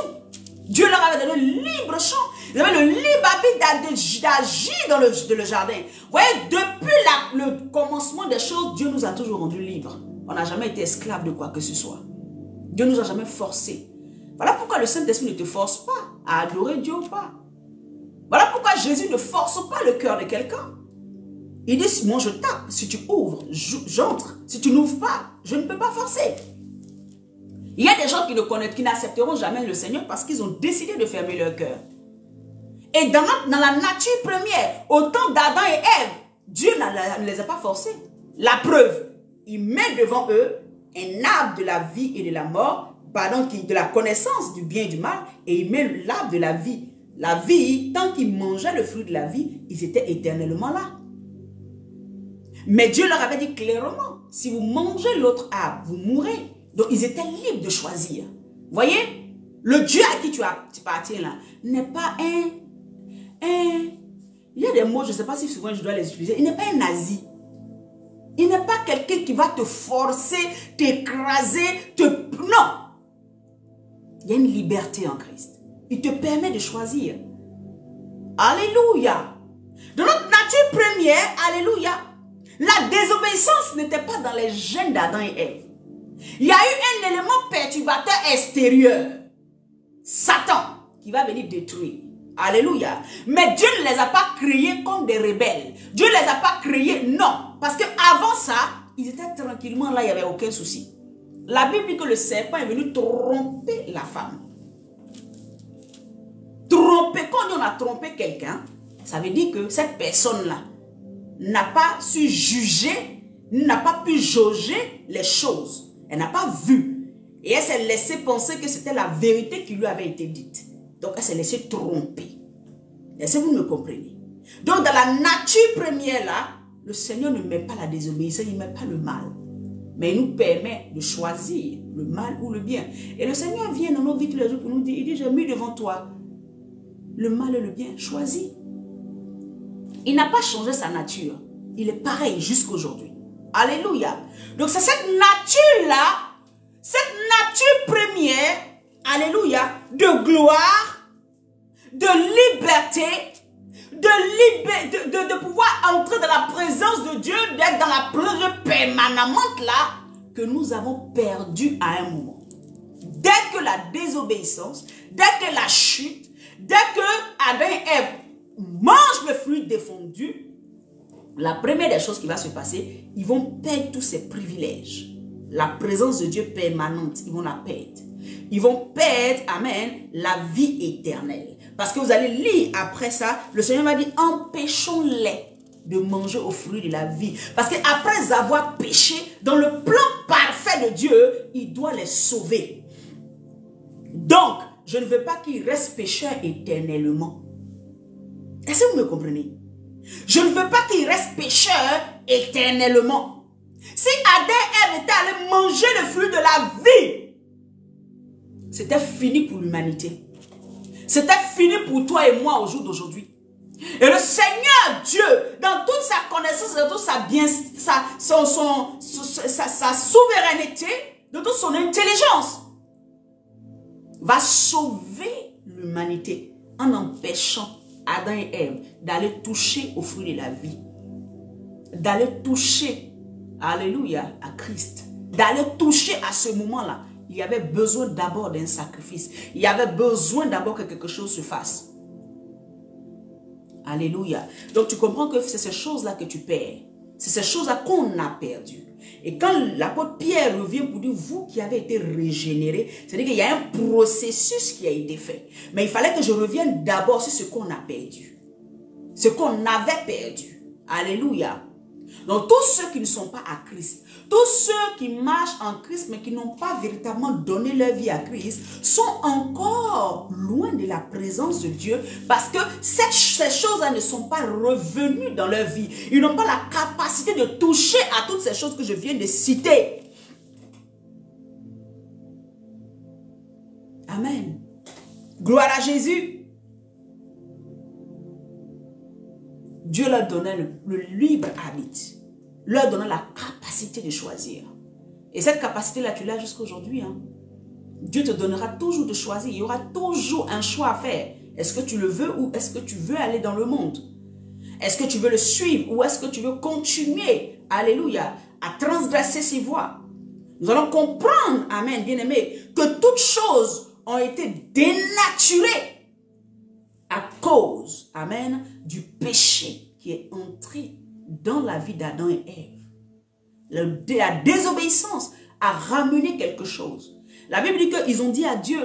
Dieu leur avait donné le libre champ, ils avaient le libre arbitre d'agir dans le jardin. Vous voyez, depuis le commencement des choses, Dieu nous a toujours rendus libres. On n'a jamais été esclaves de quoi que ce soit. Dieu ne nous a jamais forcés. Voilà pourquoi le Saint-Esprit ne te force pas à adorer Dieu ou pas. Voilà pourquoi Jésus ne force pas le cœur de quelqu'un. Il dit, moi je tape, si tu ouvres, j'entre. Si tu n'ouvres pas, je ne peux pas forcer. Il y a des gens qui ne connaissent, qui n'accepteront jamais le Seigneur parce qu'ils ont décidé de fermer leur cœur. Et dans la nature première, au temps d'Adam et Ève, Dieu ne les a pas forcés. La preuve, il met devant eux un arbre de la vie et de la mort, pardon, de la connaissance du bien et du mal, et il met l'arbre de la vie. La vie, tant qu'ils mangeaient le fruit de la vie, ils étaient éternellement là. Mais Dieu leur avait dit clairement, si vous mangez l'autre arbre, vous mourrez. Donc ils étaient libres de choisir. Voyez, le Dieu à qui tu appartiens là, n'est pas il y a des mots, je ne sais pas si souvent je dois les utiliser, il n'est pas un nazi. Il n'est pas quelqu'un qui va te forcer, t'écraser, non. Il y a une liberté en Christ. Il te permet de choisir. Alléluia. Dans notre nature première, alléluia, la désobéissance n'était pas dans les gènes d'Adam et Ève. Il y a eu un élément perturbateur extérieur. Satan, qui va venir détruire. Alléluia. Mais Dieu ne les a pas créés comme des rebelles. Dieu ne les a pas créés, non. Parce qu'avant ça, ils étaient tranquillement là, il n'y avait aucun souci. La Bible dit que le serpent est venu tromper la femme. Tromper, quand on a trompé quelqu'un, ça veut dire que cette personne-là n'a pas su juger, n'a pas pu jauger les choses. Elle n'a pas vu. Et elle s'est laissée penser que c'était la vérité qui lui avait été dite. Donc elle s'est laissée tromper. Est-ce que vous me comprenez? Donc dans la nature première là, le Seigneur ne met pas la désobéissance, il ne met pas le mal. Mais il nous permet de choisir le mal ou le bien. Et le Seigneur vient dans nos vies tous les jours pour nous dire, il dit, j'ai mis devant toi le mal et le bien, choisis. Il n'a pas changé sa nature. Il est pareil jusqu'à aujourd'hui. Alléluia. Donc c'est cette nature-là, cette nature première, alléluia, de gloire, de liberté, de pouvoir entrer dans la présence de Dieu, d'être dans la présence permanente là, que nous avons perdu à un moment. Dès que la désobéissance, dès que la chute, dès que Adam et Ève mangent le fruit défendu, la première des choses qui va se passer, ils vont perdre tous ces privilèges. La présence de Dieu permanente, ils vont la perdre. Ils vont perdre, amen, la vie éternelle. Parce que vous allez lire après ça, le Seigneur va dire, empêchons-les de manger au fruit de la vie. Parce qu'après avoir péché, dans le plan parfait de Dieu, il doit les sauver. Donc, je ne veux pas qu'ils restent pécheurs éternellement. Est-ce que vous me comprenez? Je ne veux pas qu'ils restent pécheurs éternellement. Si Adam et Ève étaient allés manger le fruit de la vie, c'était fini pour l'humanité. C'était fini pour toi et moi au jour d'aujourd'hui. Et le Seigneur Dieu, dans toute sa connaissance, dans toute sa souveraineté, dans toute son intelligence, va sauver l'humanité en empêchant Adam et Ève d'aller toucher au fruit de la vie. D'aller toucher, alléluia, à Christ. D'aller toucher à ce moment-là. Il y avait besoin d'abord d'un sacrifice. Il y avait besoin d'abord que quelque chose se fasse. Alléluia. Donc tu comprends que c'est ces choses-là que tu perds. C'est ces choses-là qu'on a perdues. Et quand l'apôtre Pierre revient pour dire, vous qui avez été régénérés, c'est-à-dire qu'il y a un processus qui a été fait. Mais il fallait que je revienne d'abord sur ce qu'on a perdu. Ce qu'on avait perdu. Alléluia. Donc tous ceux qui ne sont pas à Christ, tous ceux qui marchent en Christ mais qui n'ont pas véritablement donné leur vie à Christ, sont encore loin de la présence de Dieu parce que ces choses-là ne sont pas revenues dans leur vie. Ils n'ont pas la capacité de toucher à toutes ces choses que je viens de citer. Amen. Gloire à Jésus. Dieu leur donnait le libre arbitre, leur donnait la capacité de choisir. Et cette capacité-là, tu l'as jusqu'à aujourd'hui. Hein? Dieu te donnera toujours de choisir. Il y aura toujours un choix à faire. Est-ce que tu le veux ou est-ce que tu veux aller dans le monde? Est-ce que tu veux le suivre ou est-ce que tu veux continuer, alléluia, à transgresser ses voies? Nous allons comprendre, amen, bien-aimés, que toutes choses ont été dénaturées à cause, amen, du péché qui est entré dans la vie d'Adam et Ève. La désobéissance a ramené quelque chose. La Bible dit qu'ils ont dit à Dieu,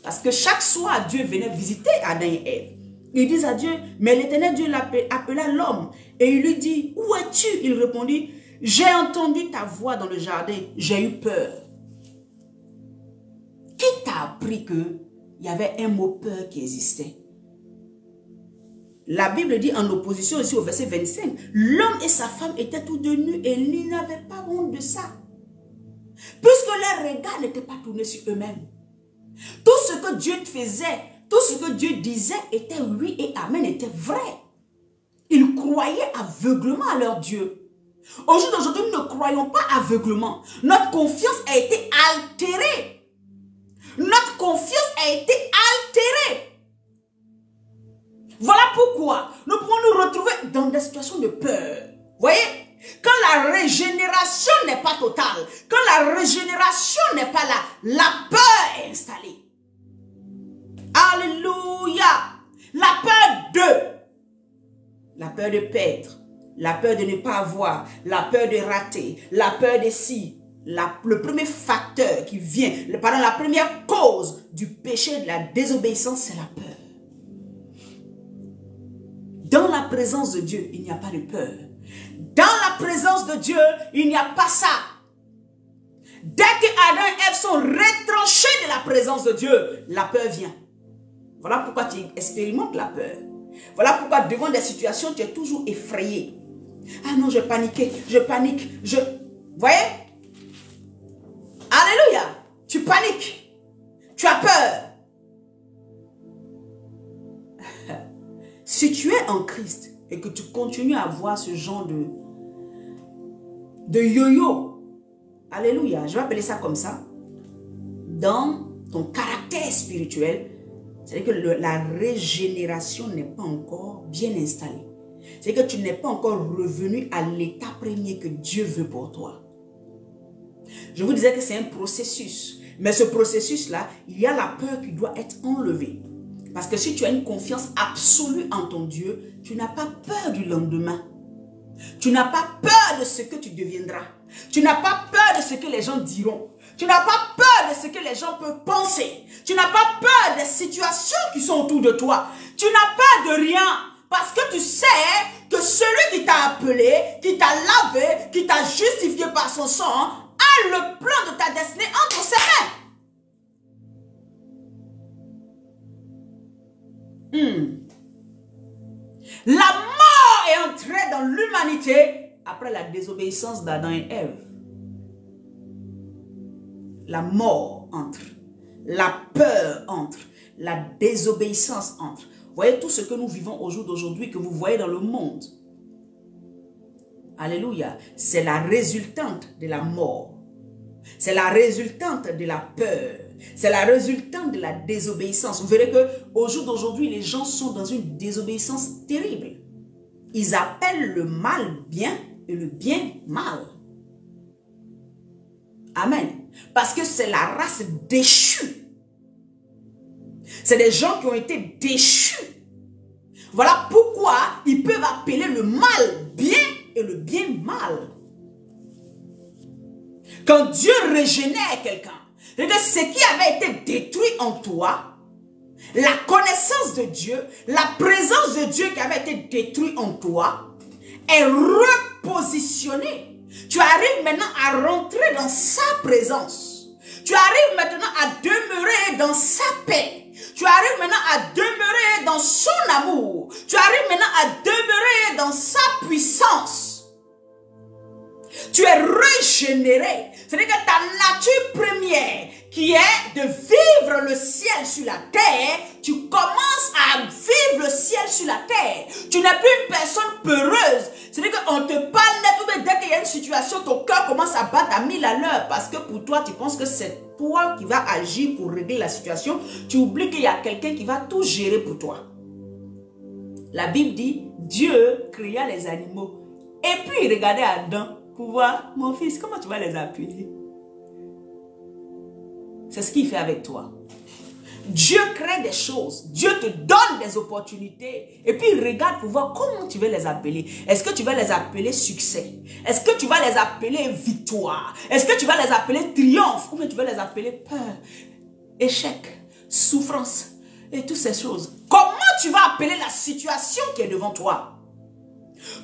parce que chaque soir Dieu venait visiter Adam et Ève. Ils disent à Dieu, mais l'Éternel Dieu l'appela l'homme et il lui dit, où es-tu? Il répondit, j'ai entendu ta voix dans le jardin, j'ai eu peur. Qui t'a appris que il y avait un mot peur qui existait? La Bible dit en opposition aussi au verset 25, l'homme et sa femme étaient tous deux nus et ils n'avaient pas honte de ça. Puisque leur regard n'était pas tourné sur eux-mêmes. Tout ce que Dieu faisait, tout ce que Dieu disait était oui et amen, était vrai. Ils croyaient aveuglement à leur Dieu. Au jour d'aujourd'hui, nous ne croyons pas aveuglement. Notre confiance a été altérée. Notre confiance a été altérée. Voilà pourquoi nous pouvons nous retrouver dans des situations de peur. Voyez, quand la régénération n'est pas totale, quand la régénération n'est pas là, la peur est installée. Alléluia. La peur de perdre, la peur de ne pas avoir, la peur de rater, la peur de si. Le premier facteur qui vient, pardon, la première cause du péché, de la désobéissance, c'est la peur. Dans la présence de Dieu, il n'y a pas de peur. Dans la présence de Dieu, il n'y a pas ça. Dès que Adam et Ève sont retranchés de la présence de Dieu, la peur vient. Voilà pourquoi tu expérimentes la peur. Voilà pourquoi devant des situations, tu es toujours effrayé. Ah non, je paniquais, je panique, voyez? Alléluia. Tu paniques. Tu as peur. Si tu es en Christ et que tu continues à avoir ce genre de yo-yo, alléluia, je vais appeler ça comme ça, dans ton caractère spirituel, c'est-à-dire que la régénération n'est pas encore bien installée. C'est-à-dire que tu n'es pas encore revenu à l'état premier que Dieu veut pour toi. Je vous disais que c'est un processus. Mais ce processus-là, il y a la peur qui doit être enlevée. Parce que si tu as une confiance absolue en ton Dieu, tu n'as pas peur du lendemain. Tu n'as pas peur de ce que tu deviendras. Tu n'as pas peur de ce que les gens diront. Tu n'as pas peur de ce que les gens peuvent penser. Tu n'as pas peur des situations qui sont autour de toi. Tu n'as peur de rien. Parce que tu sais que celui qui t'a appelé, qui t'a lavé, qui t'a justifié par son sang, a le plan de ta destinée entre ses mains. La mort est entrée dans l'humanité après la désobéissance d'Adam et Ève. La mort entre, la peur entre, la désobéissance entre. Voyez tout ce que nous vivons au jour d'aujourd'hui, que vous voyez dans le monde. Alléluia. C'est la résultante de la mort. C'est la résultante de la peur. C'est la résultante de la désobéissance. Vous verrez qu'au jour d'aujourd'hui, les gens sont dans une désobéissance terrible. Ils appellent le mal bien et le bien mal. Amen. Parce que c'est la race déchue. C'est des gens qui ont été déchus. Voilà pourquoi ils peuvent appeler le mal bien et le bien mal. Quand Dieu régénère quelqu'un, ce qui avait été détruit en toi, la connaissance de Dieu, la présence de Dieu qui avait été détruite en toi, est repositionnée. Tu arrives maintenant à rentrer dans sa présence. Tu arrives maintenant à demeurer dans sa paix. Tu arrives maintenant à demeurer dans son amour. Tu arrives maintenant à demeurer dans sa puissance. Tu es régénéré. C'est-à-dire que ta nature première, qui est de vivre le ciel sur la terre, tu commences à vivre le ciel sur la terre. Tu n'es plus une personne peureuse. C'est-à-dire qu'on te parle net, dès qu'il y a une situation, ton cœur commence à battre à 1000 à l'heure. Parce que pour toi, tu penses que c'est toi qui vas agir pour régler la situation. Tu oublies qu'il y a quelqu'un qui va tout gérer pour toi. La Bible dit, Dieu créa les animaux. Et puis il regardait Adam pour voir, mon fils, comment tu vas les appeler? C'est ce qu'il fait avec toi. Dieu crée des choses. Dieu te donne des opportunités. Et puis il regarde pour voir comment tu vas les appeler. Est-ce que tu vas les appeler succès? Est-ce que tu vas les appeler victoire? Est-ce que tu vas les appeler triomphe? Ou bien tu vas les appeler peur, échec, souffrance et toutes ces choses? Comment tu vas appeler la situation qui est devant toi?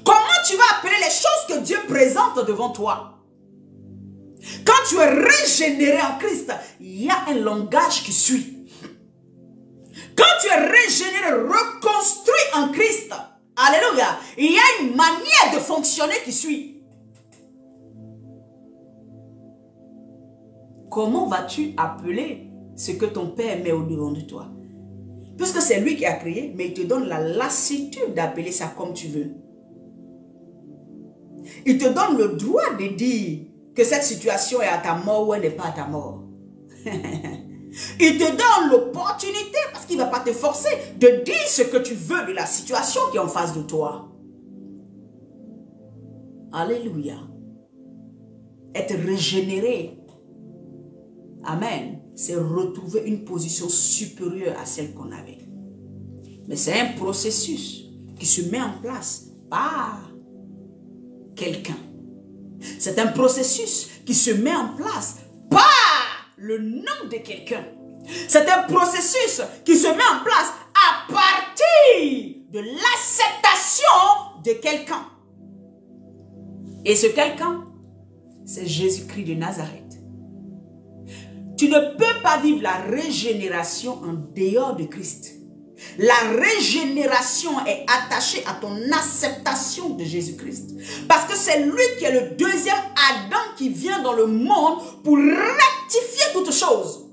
Comment tu vas appeler les choses que Dieu présente devant toi? Quand tu es régénéré en Christ, il y a un langage qui suit. Quand tu es régénéré, reconstruit en Christ, alléluia, il y a une manière de fonctionner qui suit. Comment vas-tu appeler ce que ton Père met au-devant de toi? Puisque c'est lui qui a créé, mais il te donne la lassitude d'appeler ça comme tu veux. Il te donne le droit de dire que cette situation est à ta mort ou elle n'est pas à ta mort. Il te donne l'opportunité, parce qu'il ne va pas te forcer, de dire ce que tu veux de la situation qui est en face de toi. Alléluia. Être régénéré. Amen. C'est retrouver une position supérieure à celle qu'on avait. Mais c'est un processus qui se met en place par quelqu'un. C'est un processus qui se met en place par le nom de quelqu'un. C'est un processus qui se met en place à partir de l'acceptation de quelqu'un. Et ce quelqu'un, c'est Jésus-Christ de Nazareth. Tu ne peux pas vivre la régénération en dehors de Christ. La régénération est attachée à ton acceptation de Jésus-Christ. Parce que c'est lui qui est le deuxième Adam qui vient dans le monde pour rectifier toutes choses.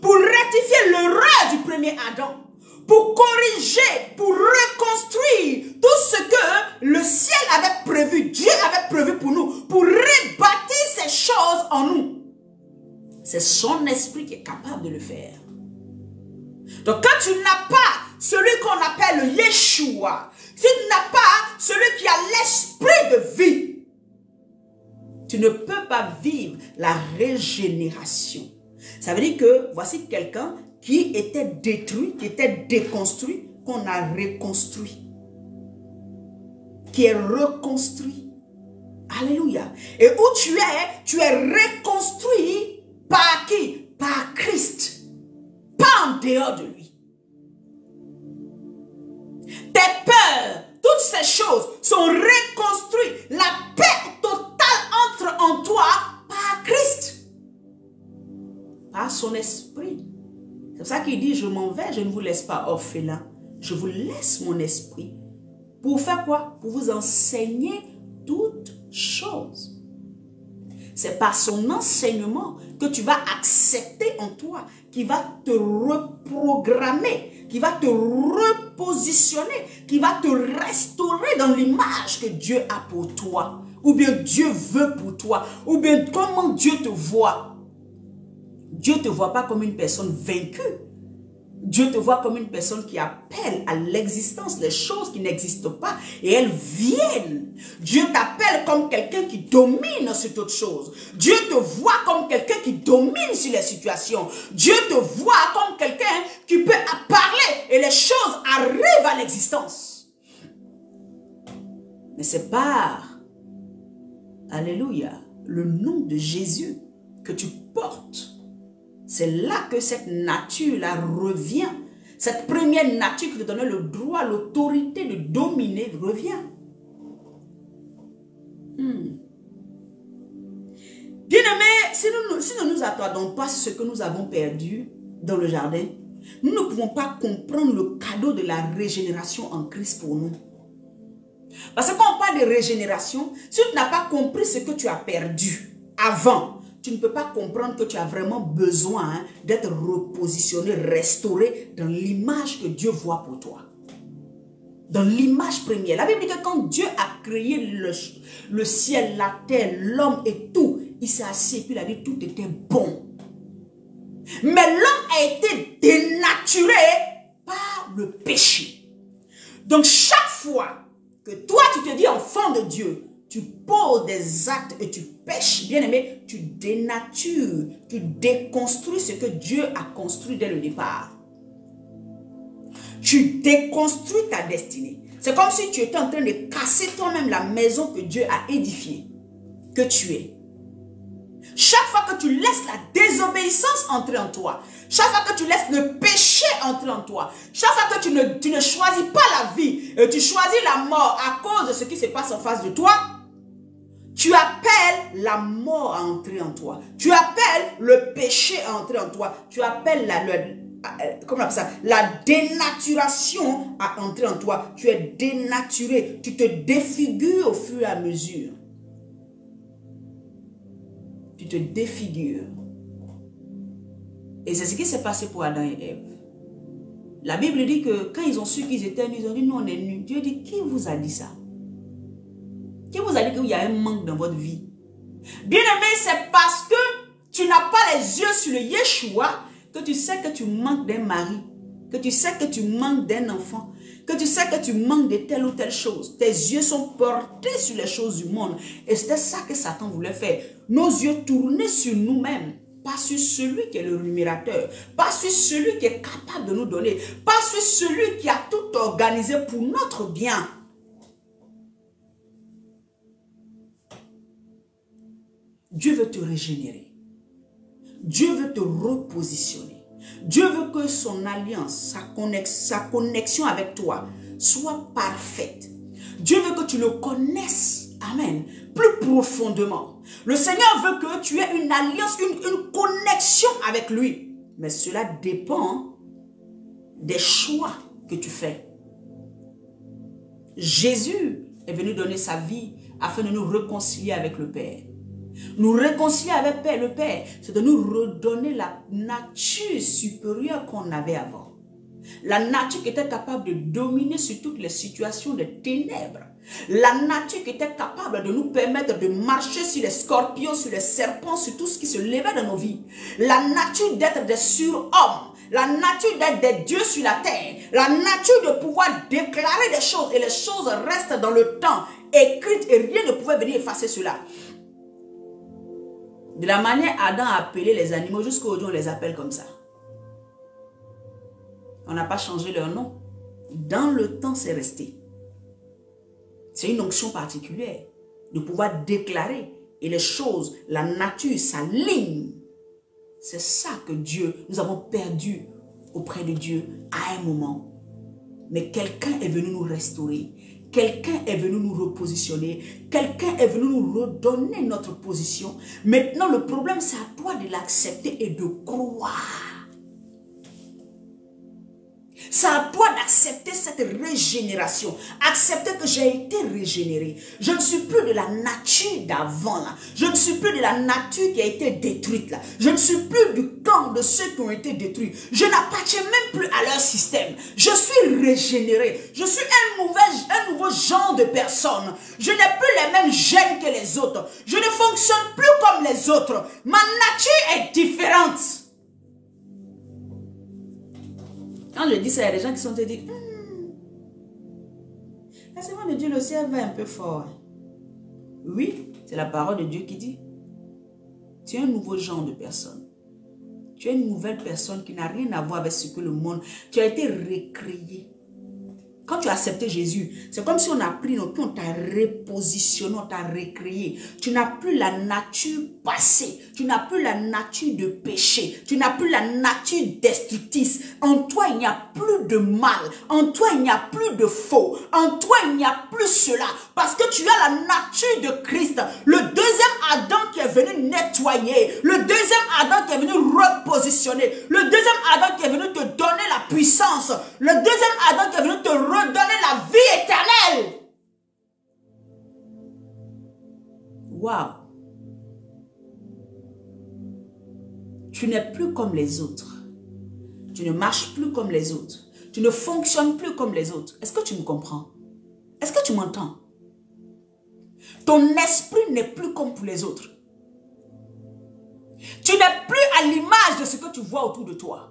Pour rectifier l'erreur du premier Adam. Pour corriger, pour reconstruire tout ce que le ciel avait prévu, Dieu avait prévu pour nous. Pour rebâtir ces choses en nous. C'est son esprit qui est capable de le faire. Donc quand tu n'as pas celui qu'on appelle le Yeshua, si tu n'as pas celui qui a l'esprit de vie, tu ne peux pas vivre la régénération. Ça veut dire que voici quelqu'un qui était détruit, qui était déconstruit, qu'on a reconstruit. Qui est reconstruit. Alléluia. Et où tu es reconstruit par qui? Par Christ. Pas en dehors de lui. Tes peurs, toutes ces choses sont reconstruites. La paix totale entre en toi par Christ. Par son esprit. C'est pour ça qu'il dit, je m'en vais, je ne vous laisse pas orphelin. Je vous laisse mon esprit. Pour faire quoi? Pour vous enseigner toutes choses. C'est par son enseignement que tu vas accepter en toi, qui va te reprogrammer, qui va te repositionner, qui va te restaurer dans l'image que Dieu a pour toi, ou bien Dieu veut pour toi, ou bien comment Dieu te voit. Dieu ne te voit pas comme une personne vaincue. Dieu te voit comme une personne qui appelle à l'existence les choses qui n'existent pas et elles viennent. Dieu t'appelle comme quelqu'un qui domine sur toute chose. Dieu te voit comme quelqu'un qui domine sur les situations. Dieu te voit comme quelqu'un qui peut parler et les choses arrivent à l'existence. Mais c'est par, alléluia, le nom de Jésus que tu portes. C'est là que cette nature-là revient. Cette première nature qui te donnait le droit, l'autorité de dominer revient. Bien-aimés, si nous ne nous attendons pas sur ce que nous avons perdu dans le jardin, nous ne pouvons pas comprendre le cadeau de la régénération en Christ pour nous. Parce que quand on parle de régénération, si tu n'as pas compris ce que tu as perdu avant, tu ne peux pas comprendre que tu as vraiment besoin d'être repositionné, restauré dans l'image que Dieu voit pour toi. Dans l'image première. La Bible dit que quand Dieu a créé le ciel, la terre, l'homme et tout, il s'est assis et puis il a dit tout était bon. Mais l'homme a été dénaturé par le péché. Donc chaque fois que toi tu te dis enfant de Dieu, tu poses des actes et tu pêches, bien aimé, tu dénatures, tu déconstruis ce que Dieu a construit dès le départ. Tu déconstruis ta destinée. C'est comme si tu étais en train de casser toi-même la maison que Dieu a édifiée, que tu es. Chaque fois que tu laisses la désobéissance entrer en toi, chaque fois que tu laisses le péché entrer en toi, chaque fois que tu ne choisis pas la vie, tu choisis la mort à cause de ce qui se passe en face de toi, tu appelles la mort à entrer en toi. Tu appelles le péché à entrer en toi. Tu appelles comment on appelle ça? La dénaturation a entré en toi. Tu es dénaturé. Tu te défigures au fur et à mesure. Tu te défigures. Et c'est ce qui s'est passé pour Adam et Ève. La Bible dit que quand ils ont su qu'ils étaient nus, ils ont dit, nous on est nus. Dieu dit, qui vous a dit ça? Qui vous a dit qu'il y a un manque dans votre vie? Bien-aimé, c'est parce que tu n'as pas les yeux sur le Yeshua que tu sais que tu manques d'un mari, que tu sais que tu manques d'un enfant, que tu sais que tu manques de telle ou telle chose. Tes yeux sont portés sur les choses du monde. Et c'était ça que Satan voulait faire. Nos yeux tournés sur nous-mêmes. Pas sur celui qui est le rémunérateur, pas sur celui qui est capable de nous donner, pas sur celui qui a tout organisé pour notre bien. Dieu veut te régénérer. Dieu veut te repositionner. Dieu veut que son alliance, sa connexion avec toi soit parfaite. Dieu veut que tu le connaisses, amen, plus profondément. Le Seigneur veut que tu aies une alliance, une connexion avec lui. Mais cela dépend des choix que tu fais. Jésus est venu donner sa vie afin de nous réconcilier avec le Père. Nous réconcilier avec le Père, c'est de nous redonner la nature supérieure qu'on avait avant. La nature qui était capable de dominer sur toutes les situations de ténèbres. La nature qui était capable de nous permettre de marcher sur les scorpions, sur les serpents, sur tout ce qui se levait dans nos vies. La nature d'être des surhommes. La nature d'être des dieux sur la terre. La nature de pouvoir déclarer des choses et les choses restent dans le temps, écrites et rien ne pouvait venir effacer cela. De la manière Adam a appelé les animaux, jusqu'aujourd'hui on les appelle comme ça. On n'a pas changé leur nom. Dans le temps, c'est resté. C'est une onction particulière de pouvoir déclarer et les choses, la nature s'aligne. C'est ça que nous avons perdu auprès de Dieu à un moment. Mais quelqu'un est venu nous restaurer. Quelqu'un est venu nous repositionner. Quelqu'un est venu nous redonner notre position. Maintenant, le problème, c'est à toi de l'accepter et de croire. C'est à toi d'accepter cette régénération. Accepter que j'ai été régénéré. Je ne suis plus de la nature d'avant là. Je ne suis plus de la nature qui a été détruite là. Je ne suis plus du camp de ceux qui ont été détruits. Je n'appartiens même plus à leur système. Je suis régénéré. Je suis un nouveau genre de personne. Je n'ai plus les mêmes gènes que les autres. Je ne fonctionne plus comme les autres. Ma nature est différente. Quand je dis ça, il y a des gens qui sont te disent, la semence de Dieu, le ciel va un peu fort. Oui, c'est la parole de Dieu qui dit. Tu es un nouveau genre de personne. Tu es une nouvelle personne qui n'a rien à voir avec ce que le monde... Tu as été recréé. Quand tu as accepté Jésus, c'est comme si on a pris nos pieds, on t'a repositionné, on t'a recréé. Tu n'as plus la nature passée. Tu n'as plus la nature de péché. Tu n'as plus la nature destructrice. En toi, il n'y a plus de mal. En toi, il n'y a plus de faux. En toi, il n'y a plus cela. Parce que tu as la nature de Christ. Le deuxième Adam qui est venu nettoyer. Le deuxième Adam qui est venu repositionner. Le deuxième Adam qui est venu te donner la puissance. Le deuxième Adam qui est venu te redonner la vie éternelle. Waouh. Tu n'es plus comme les autres. Tu ne marches plus comme les autres. Tu ne fonctionnes plus comme les autres. Est-ce que tu me comprends? Est-ce que tu m'entends? Ton esprit n'est plus comme pour les autres. Tu n'es plus à l'image de ce que tu vois autour de toi.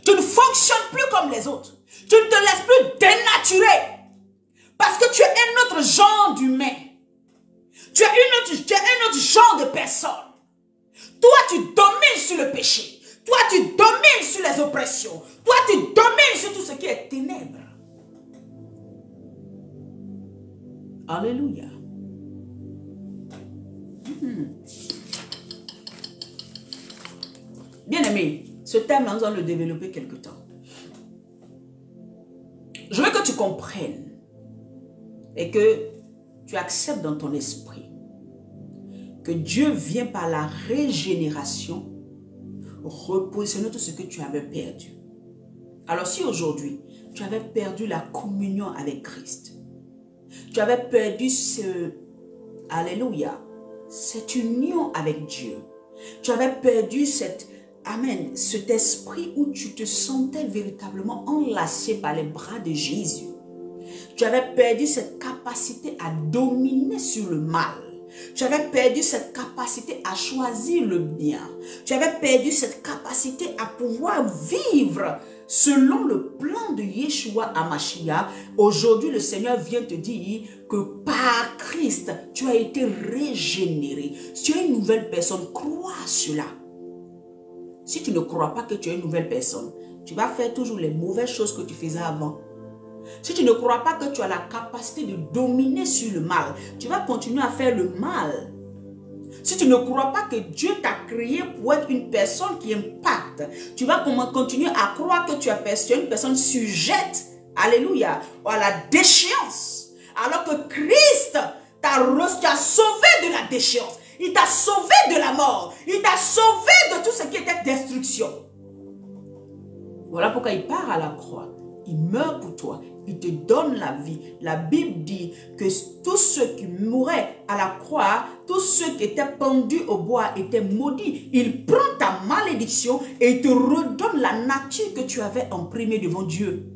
Tu ne fonctionnes plus comme les autres. Tu ne te laisses plus dénaturer. Parce que tu es un autre genre d'humain. Tu es un autre genre de personne. Toi, tu domines sur le péché. Toi, tu domines sur les oppressions. Toi, tu domines sur tout ce qui est ténèbres. Alléluia. Bien-aimé, ce thème-là, nous allons le développer quelque temps. Je veux que tu comprennes et que tu acceptes dans ton esprit que Dieu vient par la régénération repositionner tout ce que tu avais perdu. Alors si aujourd'hui, tu avais perdu la communion avec Christ, tu avais perdu alléluia, cette union avec Dieu, tu avais perdu cet esprit où tu te sentais véritablement enlacé par les bras de Jésus. Tu avais perdu cette capacité à dominer sur le mal. Tu avais perdu cette capacité à choisir le bien. Tu avais perdu cette capacité à pouvoir vivre selon le plan de Yeshua HaMashiach. Aujourd'hui, le Seigneur vient te dire que par Christ, tu as été régénéré. Tu es une nouvelle personne. Crois cela. Si tu ne crois pas que tu es une nouvelle personne, tu vas faire toujours les mauvaises choses que tu faisais avant. Si tu ne crois pas que tu as la capacité de dominer sur le mal, tu vas continuer à faire le mal. Si tu ne crois pas que Dieu t'a créé pour être une personne qui impacte, tu vas continuer à croire que tu es une personne sujette, alléluia, à la déchéance. Alors que Christ t'a sauvé de la déchéance. Il t'a sauvé de la mort. Il t'a sauvé de tout ce qui était destruction. Voilà pourquoi il part à la croix. Il meurt pour toi. Il te donne la vie. La Bible dit que tous ceux qui mouraient à la croix, tous ceux qui étaient pendus au bois étaient maudits. Il prend ta malédiction et il te redonne la nature que tu avais imprimée devant Dieu.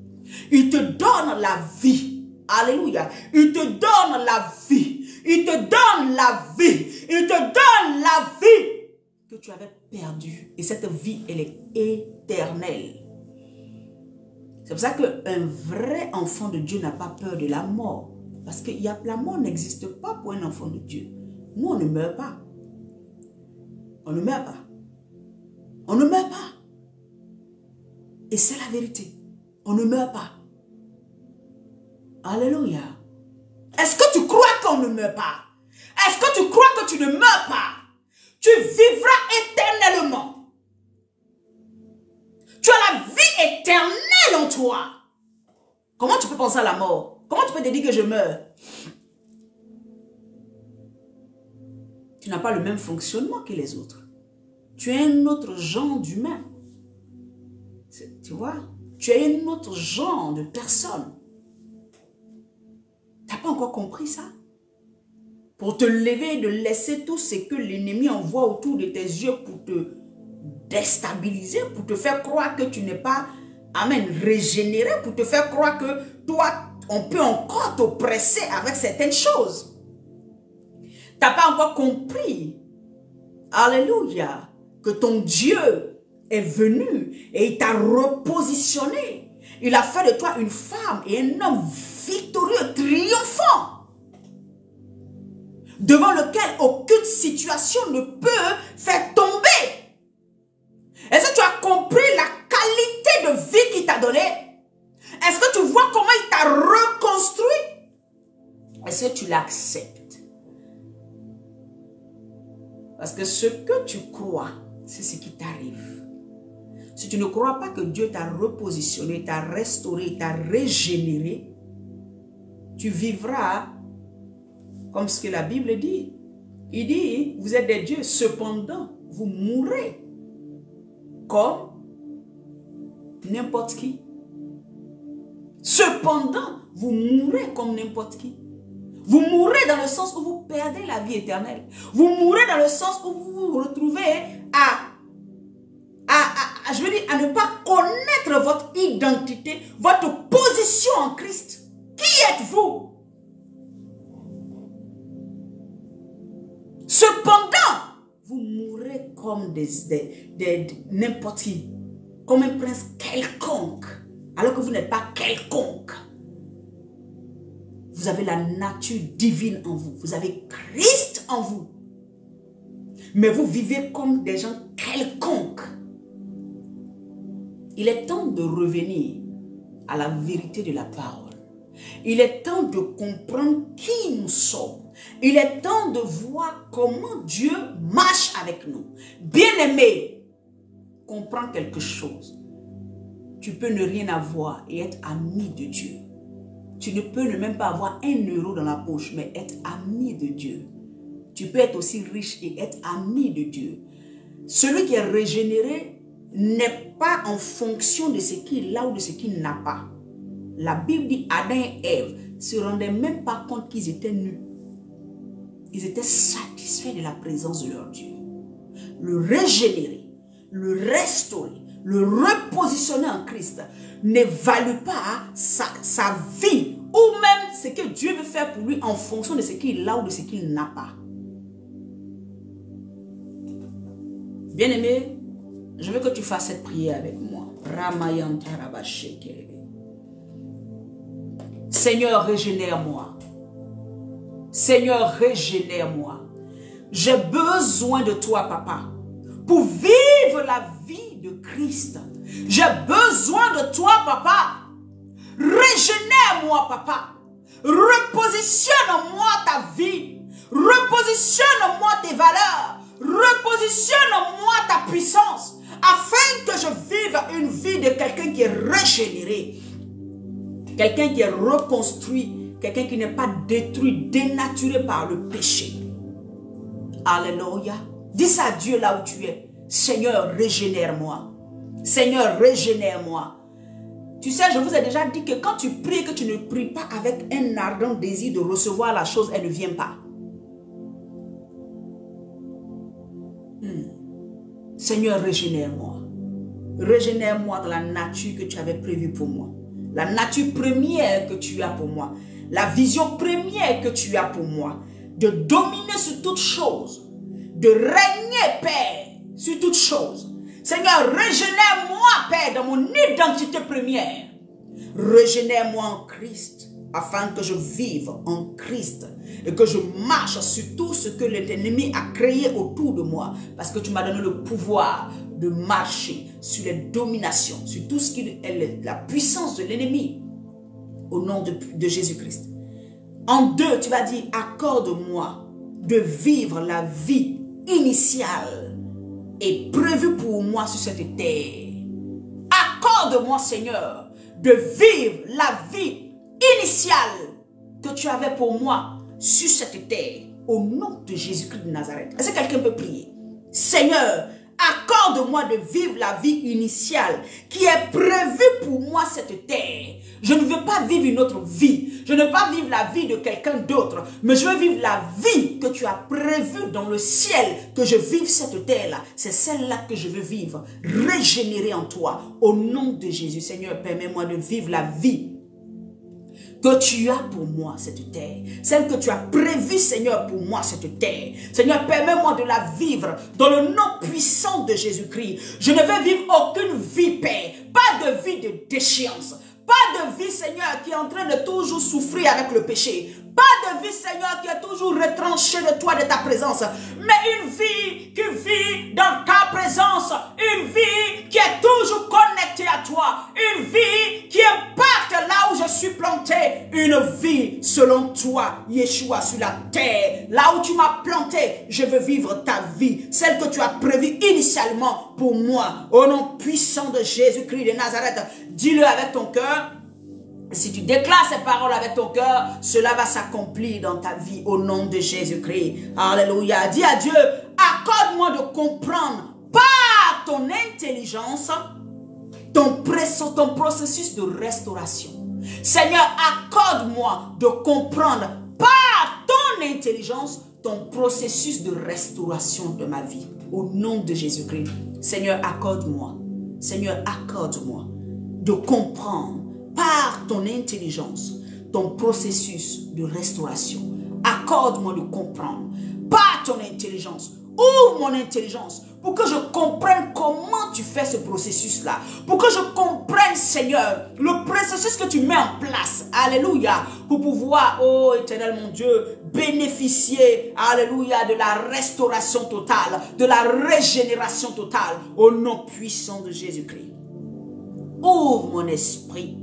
Il te donne la vie. Alléluia. Il te donne la vie. Il te donne la vie. Il te donne la vie que tu avais perdue. Et cette vie, elle est éternelle. C'est pour ça qu'un vrai enfant de Dieu n'a pas peur de la mort. Parce que la mort n'existe pas pour un enfant de Dieu. Nous, on ne meurt pas. On ne meurt pas. On ne meurt pas. Et c'est la vérité. On ne meurt pas. Alléluia. Est-ce que tu crois qu'on ne meurt pas? Est-ce que tu crois que tu ne meurs pas? Tu vivras éternellement. Tu as la vie éternelle en toi. Comment tu peux penser à la mort? Comment tu peux te dire que je meurs? Tu n'as pas le même fonctionnement que les autres. Tu es un autre genre d'humain. Tu vois? Tu es un autre genre de personne. Tu n'as pas encore compris ça? Pour te lever et de laisser tout ce que l'ennemi envoie autour de tes yeux pour te déstabiliser, pour te faire croire que tu n'es pas, régénéré, pour te faire croire que toi, on peut encore t'oppresser avec certaines choses. Tu n'as pas encore compris, alléluia, que ton Dieu est venu et il t'a repositionné. Il a fait de toi une femme et un homme victorieux, triomphant, devant lequel aucune situation ne peut faire tomber. Est-ce que tu as compris la qualité de vie qu'il t'a donnée? Est-ce que tu vois comment il t'a reconstruit? Est-ce que tu l'acceptes? Parce que ce que tu crois, c'est ce qui t'arrive. Si tu ne crois pas que Dieu t'a repositionné, t'a restauré, t'a régénéré, tu vivras comme ce que la Bible dit. Il dit, vous êtes des dieux, cependant, vous mourrez comme n'importe qui. Cependant, vous mourrez comme n'importe qui. Vous mourrez dans le sens où vous perdez la vie éternelle. Vous mourrez dans le sens où vous vous retrouvez je veux dire, à ne pas connaître votre identité, votre position en Christ. Qui êtes-vous? Cependant, vous mourrez comme n'importe qui, comme un prince quelconque, alors que vous n'êtes pas quelconque. Vous avez la nature divine en vous, vous avez Christ en vous, mais vous vivez comme des gens quelconques. Il est temps de revenir à la vérité de la parole. Il est temps de comprendre qui nous sommes. Il est temps de voir comment Dieu marche avec nous. Bien-aimé, comprends quelque chose. Tu peux ne rien avoir et être ami de Dieu. Tu ne peux ne même pas avoir 1 euro dans la poche, mais être ami de Dieu. Tu peux être aussi riche et être ami de Dieu. Celui qui est régénéré n'est pas en fonction de ce qu'il a ou de ce qu'il n'a pas. La Bible dit Adam et Ève ne se rendaient même pas compte qu'ils étaient nus. Ils étaient satisfaits de la présence de leur Dieu. Le régénérer, le restaurer, le repositionner en Christ n'évalue pas sa vie ou même ce que Dieu veut faire pour lui en fonction de ce qu'il a ou de ce qu'il n'a pas. Bien-aimé, je veux que tu fasses cette prière avec moi. Seigneur, régénère-moi. Seigneur, régénère-moi. J'ai besoin de toi, papa, pour vivre la vie de Christ. J'ai besoin de toi, papa. Régénère-moi, papa. Repositionne-moi ta vie. Repositionne-moi tes valeurs. Repositionne-moi ta puissance, afin que je vive une vie de quelqu'un qui est régénéré, quelqu'un qui est reconstruit, quelqu'un qui n'est pas détruit, dénaturé par le péché. Alléluia. Dis ça à Dieu là où tu es. Seigneur, régénère-moi. Seigneur, régénère-moi. Tu sais, je vous ai déjà dit que quand tu pries, que tu ne pries pas avec un ardent désir de recevoir la chose, elle ne vient pas. Seigneur, régénère-moi. Régénère-moi dans la nature que tu avais prévue pour moi. La nature première que tu as pour moi. La vision première que tu as pour moi. De dominer sur toutes choses. De régner, Père, sur toutes choses. Seigneur, régénère-moi, Père, dans mon identité première. Régénère-moi en Christ, afin que je vive en Christ et que je marche sur tout ce que l'ennemi a créé autour de moi, parce que tu m'as donné le pouvoir de marcher sur les dominations, sur tout ce qui est la puissance de l'ennemi, au nom de Jésus-Christ. En deux, tu vas dire, accorde-moi de vivre la vie initiale et prévue pour moi sur cette terre. Accorde-moi, Seigneur, de vivre la vie initiale que tu avais pour moi sur cette terre, au nom de Jésus-Christ de Nazareth. Est-ce que quelqu'un peut prier? Seigneur, accorde-moi de vivre la vie initiale qui est prévue pour moi cette terre. Je ne veux pas vivre une autre vie. Je ne veux pas vivre la vie de quelqu'un d'autre, mais je veux vivre la vie que tu as prévue dans le ciel, que je vive cette terre-là. C'est celle-là que je veux vivre, régénérée en toi, au nom de Jésus. Seigneur, permets-moi de vivre la vie que tu as pour moi cette terre, celle que tu as prévue, Seigneur, pour moi cette terre. Seigneur, permets-moi de la vivre dans le nom puissant de Jésus-Christ. Je ne veux vivre aucune vie, Père, pas de vie de déchéance, pas de vie, Seigneur, qui est en train de toujours souffrir avec le péché, pas de vie, Seigneur, qui est toujours retranchée de toi, de ta présence, mais une vie qui vit dans ta présence, une vie qui est toujours connectée à toi, une vie qui impacte là où je suis planté, une vie selon toi, Yeshua, sur la terre. Là où tu m'as planté, je veux vivre ta vie, celle que tu as prévue initialement pour moi, au nom puissant de Jésus-Christ de Nazareth. Dis-le avec ton cœur. Si tu déclares ces paroles avec ton cœur, cela va s'accomplir dans ta vie au nom de Jésus-Christ. Alléluia. Dis à Dieu, accorde-moi de comprendre par ton intelligence ton processus de restauration. Seigneur, accorde-moi de comprendre par ton intelligence ton processus de restauration de ma vie au nom de Jésus-Christ. Seigneur, accorde-moi. Seigneur, accorde-moi de comprendre par ton intelligence, ton processus de restauration. Accorde-moi de comprendre par ton intelligence. Ouvre mon intelligence pour que je comprenne comment tu fais ce processus-là. Pour que je comprenne, Seigneur, le processus que tu mets en place. Alléluia. Pour pouvoir, oh éternel mon Dieu, bénéficier, alléluia, de la restauration totale, de la régénération totale, au nom puissant de Jésus-Christ. Ouvre mon esprit.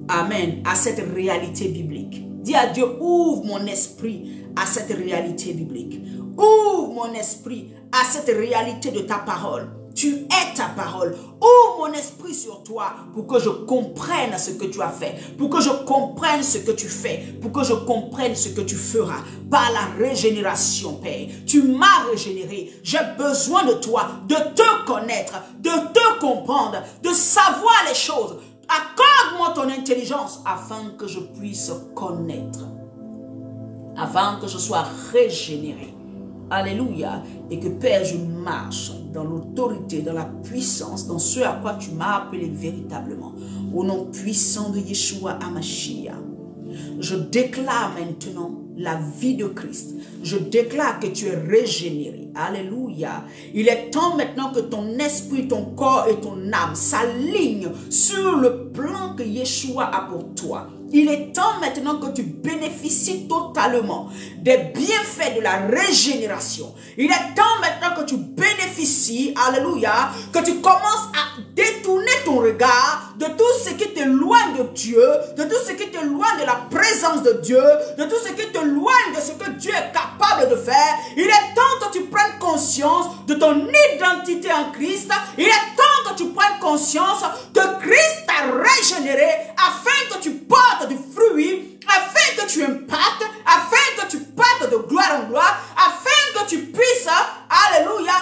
Amen. À cette réalité biblique. Dis à Dieu, ouvre mon esprit à cette réalité biblique. Ouvre mon esprit à cette réalité de ta parole. Tu es ta parole. Ouvre mon esprit sur toi pour que je comprenne ce que tu as fait, pour que je comprenne ce que tu fais, pour que je comprenne ce que tu feras par la régénération, Père. Tu m'as régénéré. J'ai besoin de toi, de te connaître, de te comprendre, de savoir les choses. Accorde-moi ton intelligence afin que je puisse connaître, afin que je sois régénéré. Alléluia. Et que Père, je marche dans l'autorité, dans la puissance, dans ce à quoi tu m'as appelé véritablement. Au nom puissant de Yeshua HaMashiach, je déclare maintenant la vie de Christ. Je déclare que tu es régénéré. Alléluia. Il est temps maintenant que ton esprit, ton corps et ton âme s'alignent sur le plan que Yeshua a pour toi. Il est temps maintenant que tu bénéficies totalement des bienfaits de la régénération. Il est temps maintenant que tu bénéficies, alléluia, que tu commences à détourner ton regard de tout ce qui t'éloigne de Dieu, de tout ce qui t'éloigne de la présence de Dieu, de tout ce qui t'éloigne de ce que Dieu est capable de faire. Il est temps que tu prennes conscience de ton identité en Christ. Il est temps que tu prennes conscience que Christ t'a régénéré afin que tu portes du fruit, afin que tu impactes, afin que tu partes de gloire en gloire, afin que tu puisses, alléluia,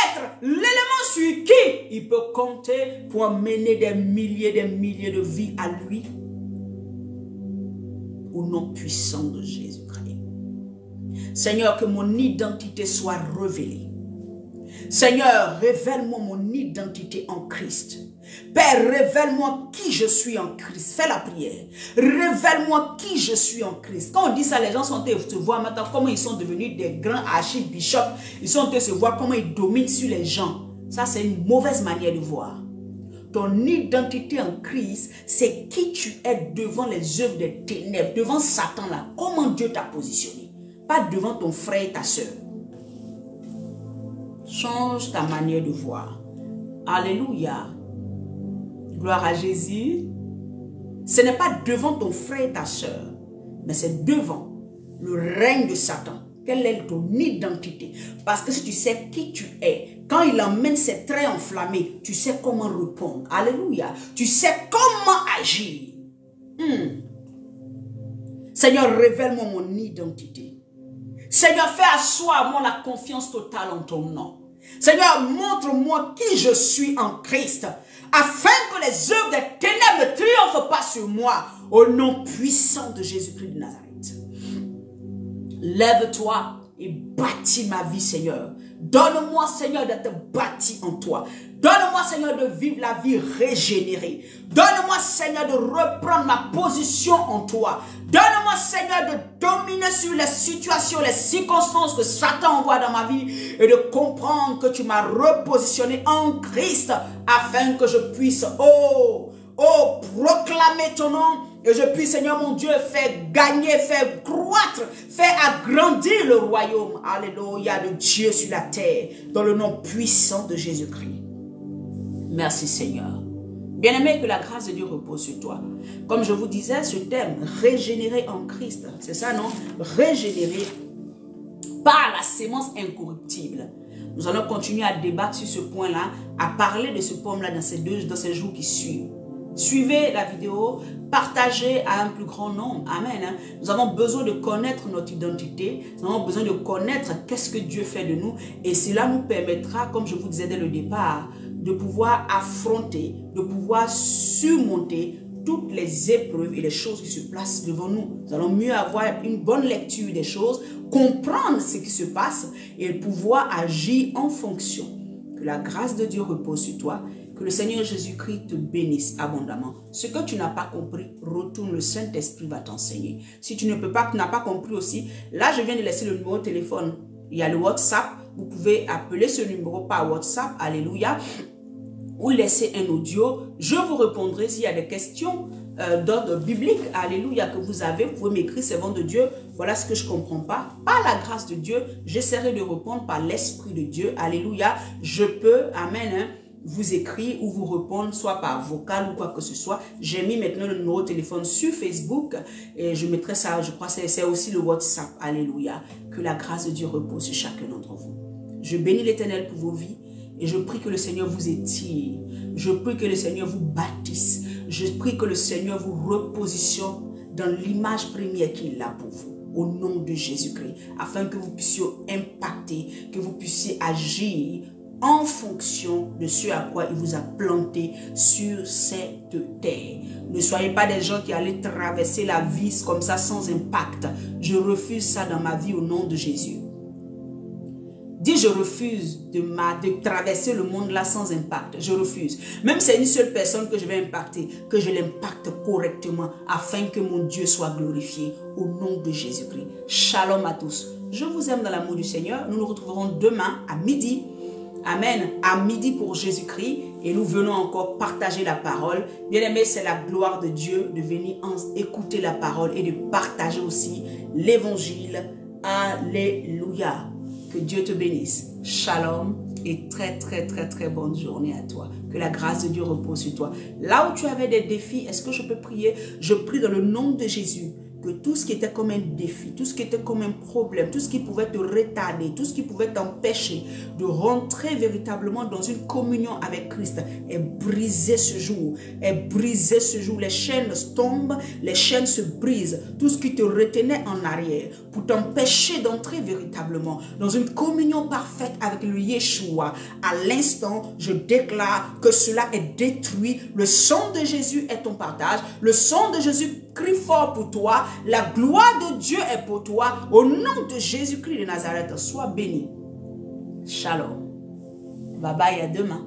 être l'élément sur qui il peut compter pour mener des milliers de vies à lui. Au nom puissant de Jésus-Christ. Seigneur, que mon identité soit révélée. Seigneur, révèle-moi mon identité en Christ. Père, révèle-moi qui je suis en Christ. Fais la prière. Révèle-moi qui je suis en Christ. Quand on dit ça, les gens sont en train de se voir maintenant comment ils sont devenus des grands archibishops. Ils sont en train de se voir comment ils dominent sur les gens. Ça, c'est une mauvaise manière de voir. Ton identité en Christ, c'est qui tu es devant les œuvres des ténèbres, devant Satan là. Comment Dieu t'a positionné. Pas devant ton frère et ta soeur. Change ta manière de voir. Alléluia. Gloire à Jésus. Ce n'est pas devant ton frère et ta soeur, mais c'est devant le règne de Satan. Quelle est ton identité? Parce que si tu sais qui tu es, quand il emmène ses traits enflammés, tu sais comment répondre. Alléluia. Tu sais comment agir. Seigneur, révèle-moi mon identité. Seigneur, fais asseoir moi la confiance totale en ton nom. Seigneur, montre-moi qui je suis en Christ, afin que les œuvres des ténèbres ne triomphent pas sur moi, au nom puissant de Jésus-Christ de Nazareth. Lève-toi et bâtis ma vie, Seigneur. Donne-moi, Seigneur, d'être bâti en toi. Donne-moi, Seigneur, de vivre la vie régénérée. Donne-moi, Seigneur, de reprendre ma position en toi. Donne-moi, Seigneur, de dominer sur les situations, les circonstances que Satan envoie dans ma vie et de comprendre que tu m'as repositionné en Christ afin que je puisse, proclamer ton nom et je puisse, Seigneur mon Dieu, faire gagner, faire croître, faire agrandir le royaume, alléluia, de Dieu sur la terre, dans le nom puissant de Jésus-Christ. Merci Seigneur. Bien-aimé, que la grâce de Dieu repose sur toi. Comme je vous disais, ce thème, régénérer en Christ, c'est ça, non? Régénérer par la sémence incorruptible. Nous allons continuer à débattre sur ce point-là, à parler de ce poème-là dans ces jours qui suivent. Suivez la vidéo, partagez à un plus grand nombre. Amen. Nous avons besoin de connaître notre identité. Nous avons besoin de connaître qu'est-ce que Dieu fait de nous. Et cela nous permettra, comme je vous disais dès le départ, de pouvoir affronter, de pouvoir surmonter toutes les épreuves et les choses qui se placent devant nous. Nous allons mieux avoir une bonne lecture des choses, comprendre ce qui se passe et pouvoir agir en fonction. Que la grâce de Dieu repose sur toi. Que le Seigneur Jésus-Christ te bénisse abondamment. Ce que tu n'as pas compris, retourne, le Saint-Esprit va t'enseigner. Si tu n'as pas compris aussi, là je viens de laisser le numéro de téléphone. Il y a le WhatsApp. Vous pouvez appeler ce numéro par WhatsApp. Alléluia. Ou laisser un audio. Je vous répondrai s'il y a des questions d'ordre biblique. Alléluia que vous avez. Vous pouvez m'écrire, servant de Dieu. Voilà ce que je ne comprends pas. Par la grâce de Dieu, j'essaierai de répondre par l'Esprit de Dieu. Alléluia. Je peux, amen, vous écrire ou vous répondre soit par vocal ou quoi que ce soit. J'ai mis maintenant le numéro de téléphone sur Facebook et je mettrai ça, je crois que c'est aussi le WhatsApp. Alléluia. Que la grâce de Dieu repose sur chacun d'entre vous. Je bénis l'Éternel pour vos vies Et je prie que le Seigneur vous étire. Je prie que le Seigneur vous bâtisse. Je prie que le Seigneur vous repositionne dans l'image première qu'il a pour vous. Au nom de Jésus-Christ. Afin que vous puissiez impacter, que vous puissiez agir en fonction de ce à quoi il vous a planté sur cette terre. Ne soyez pas des gens qui allaient traverser la vie comme ça sans impact. Je refuse ça dans ma vie au nom de Jésus. Dis, je refuse de traverser le monde là sans impact. Je refuse. Même si c'est une seule personne que je vais impacter, que je l'impacte correctement afin que mon Dieu soit glorifié au nom de Jésus-Christ. Shalom à tous. Je vous aime dans l'amour du Seigneur. Nous nous retrouverons demain à midi. Amen. À midi pour Jésus-Christ. Et nous venons encore partager la parole. Bien-aimé, c'est la gloire de Dieu de venir écouter la parole et de partager aussi l'évangile. Alléluia. Que Dieu te bénisse. Shalom et très bonne journée à toi. Que la grâce de Dieu repose sur toi. Là où tu avais des défis, est-ce que je peux prier? Je prie dans le nom de Jésus. Que tout ce qui était comme un défi, tout ce qui était comme un problème, tout ce qui pouvait te retarder, tout ce qui pouvait t'empêcher de rentrer véritablement dans une communion avec Christ est brisé ce jour. Est brisé ce jour. Les chaînes tombent, les chaînes se brisent. Tout ce qui te retenait en arrière pour t'empêcher d'entrer véritablement dans une communion parfaite avec le Yeshua. À l'instant, je déclare que cela est détruit. Le sang de Jésus est ton partage. Le sang de Jésus crie fort pour toi. La gloire de Dieu est pour toi. Au nom de Jésus-Christ de Nazareth, sois béni. Shalom. Bye bye, à demain.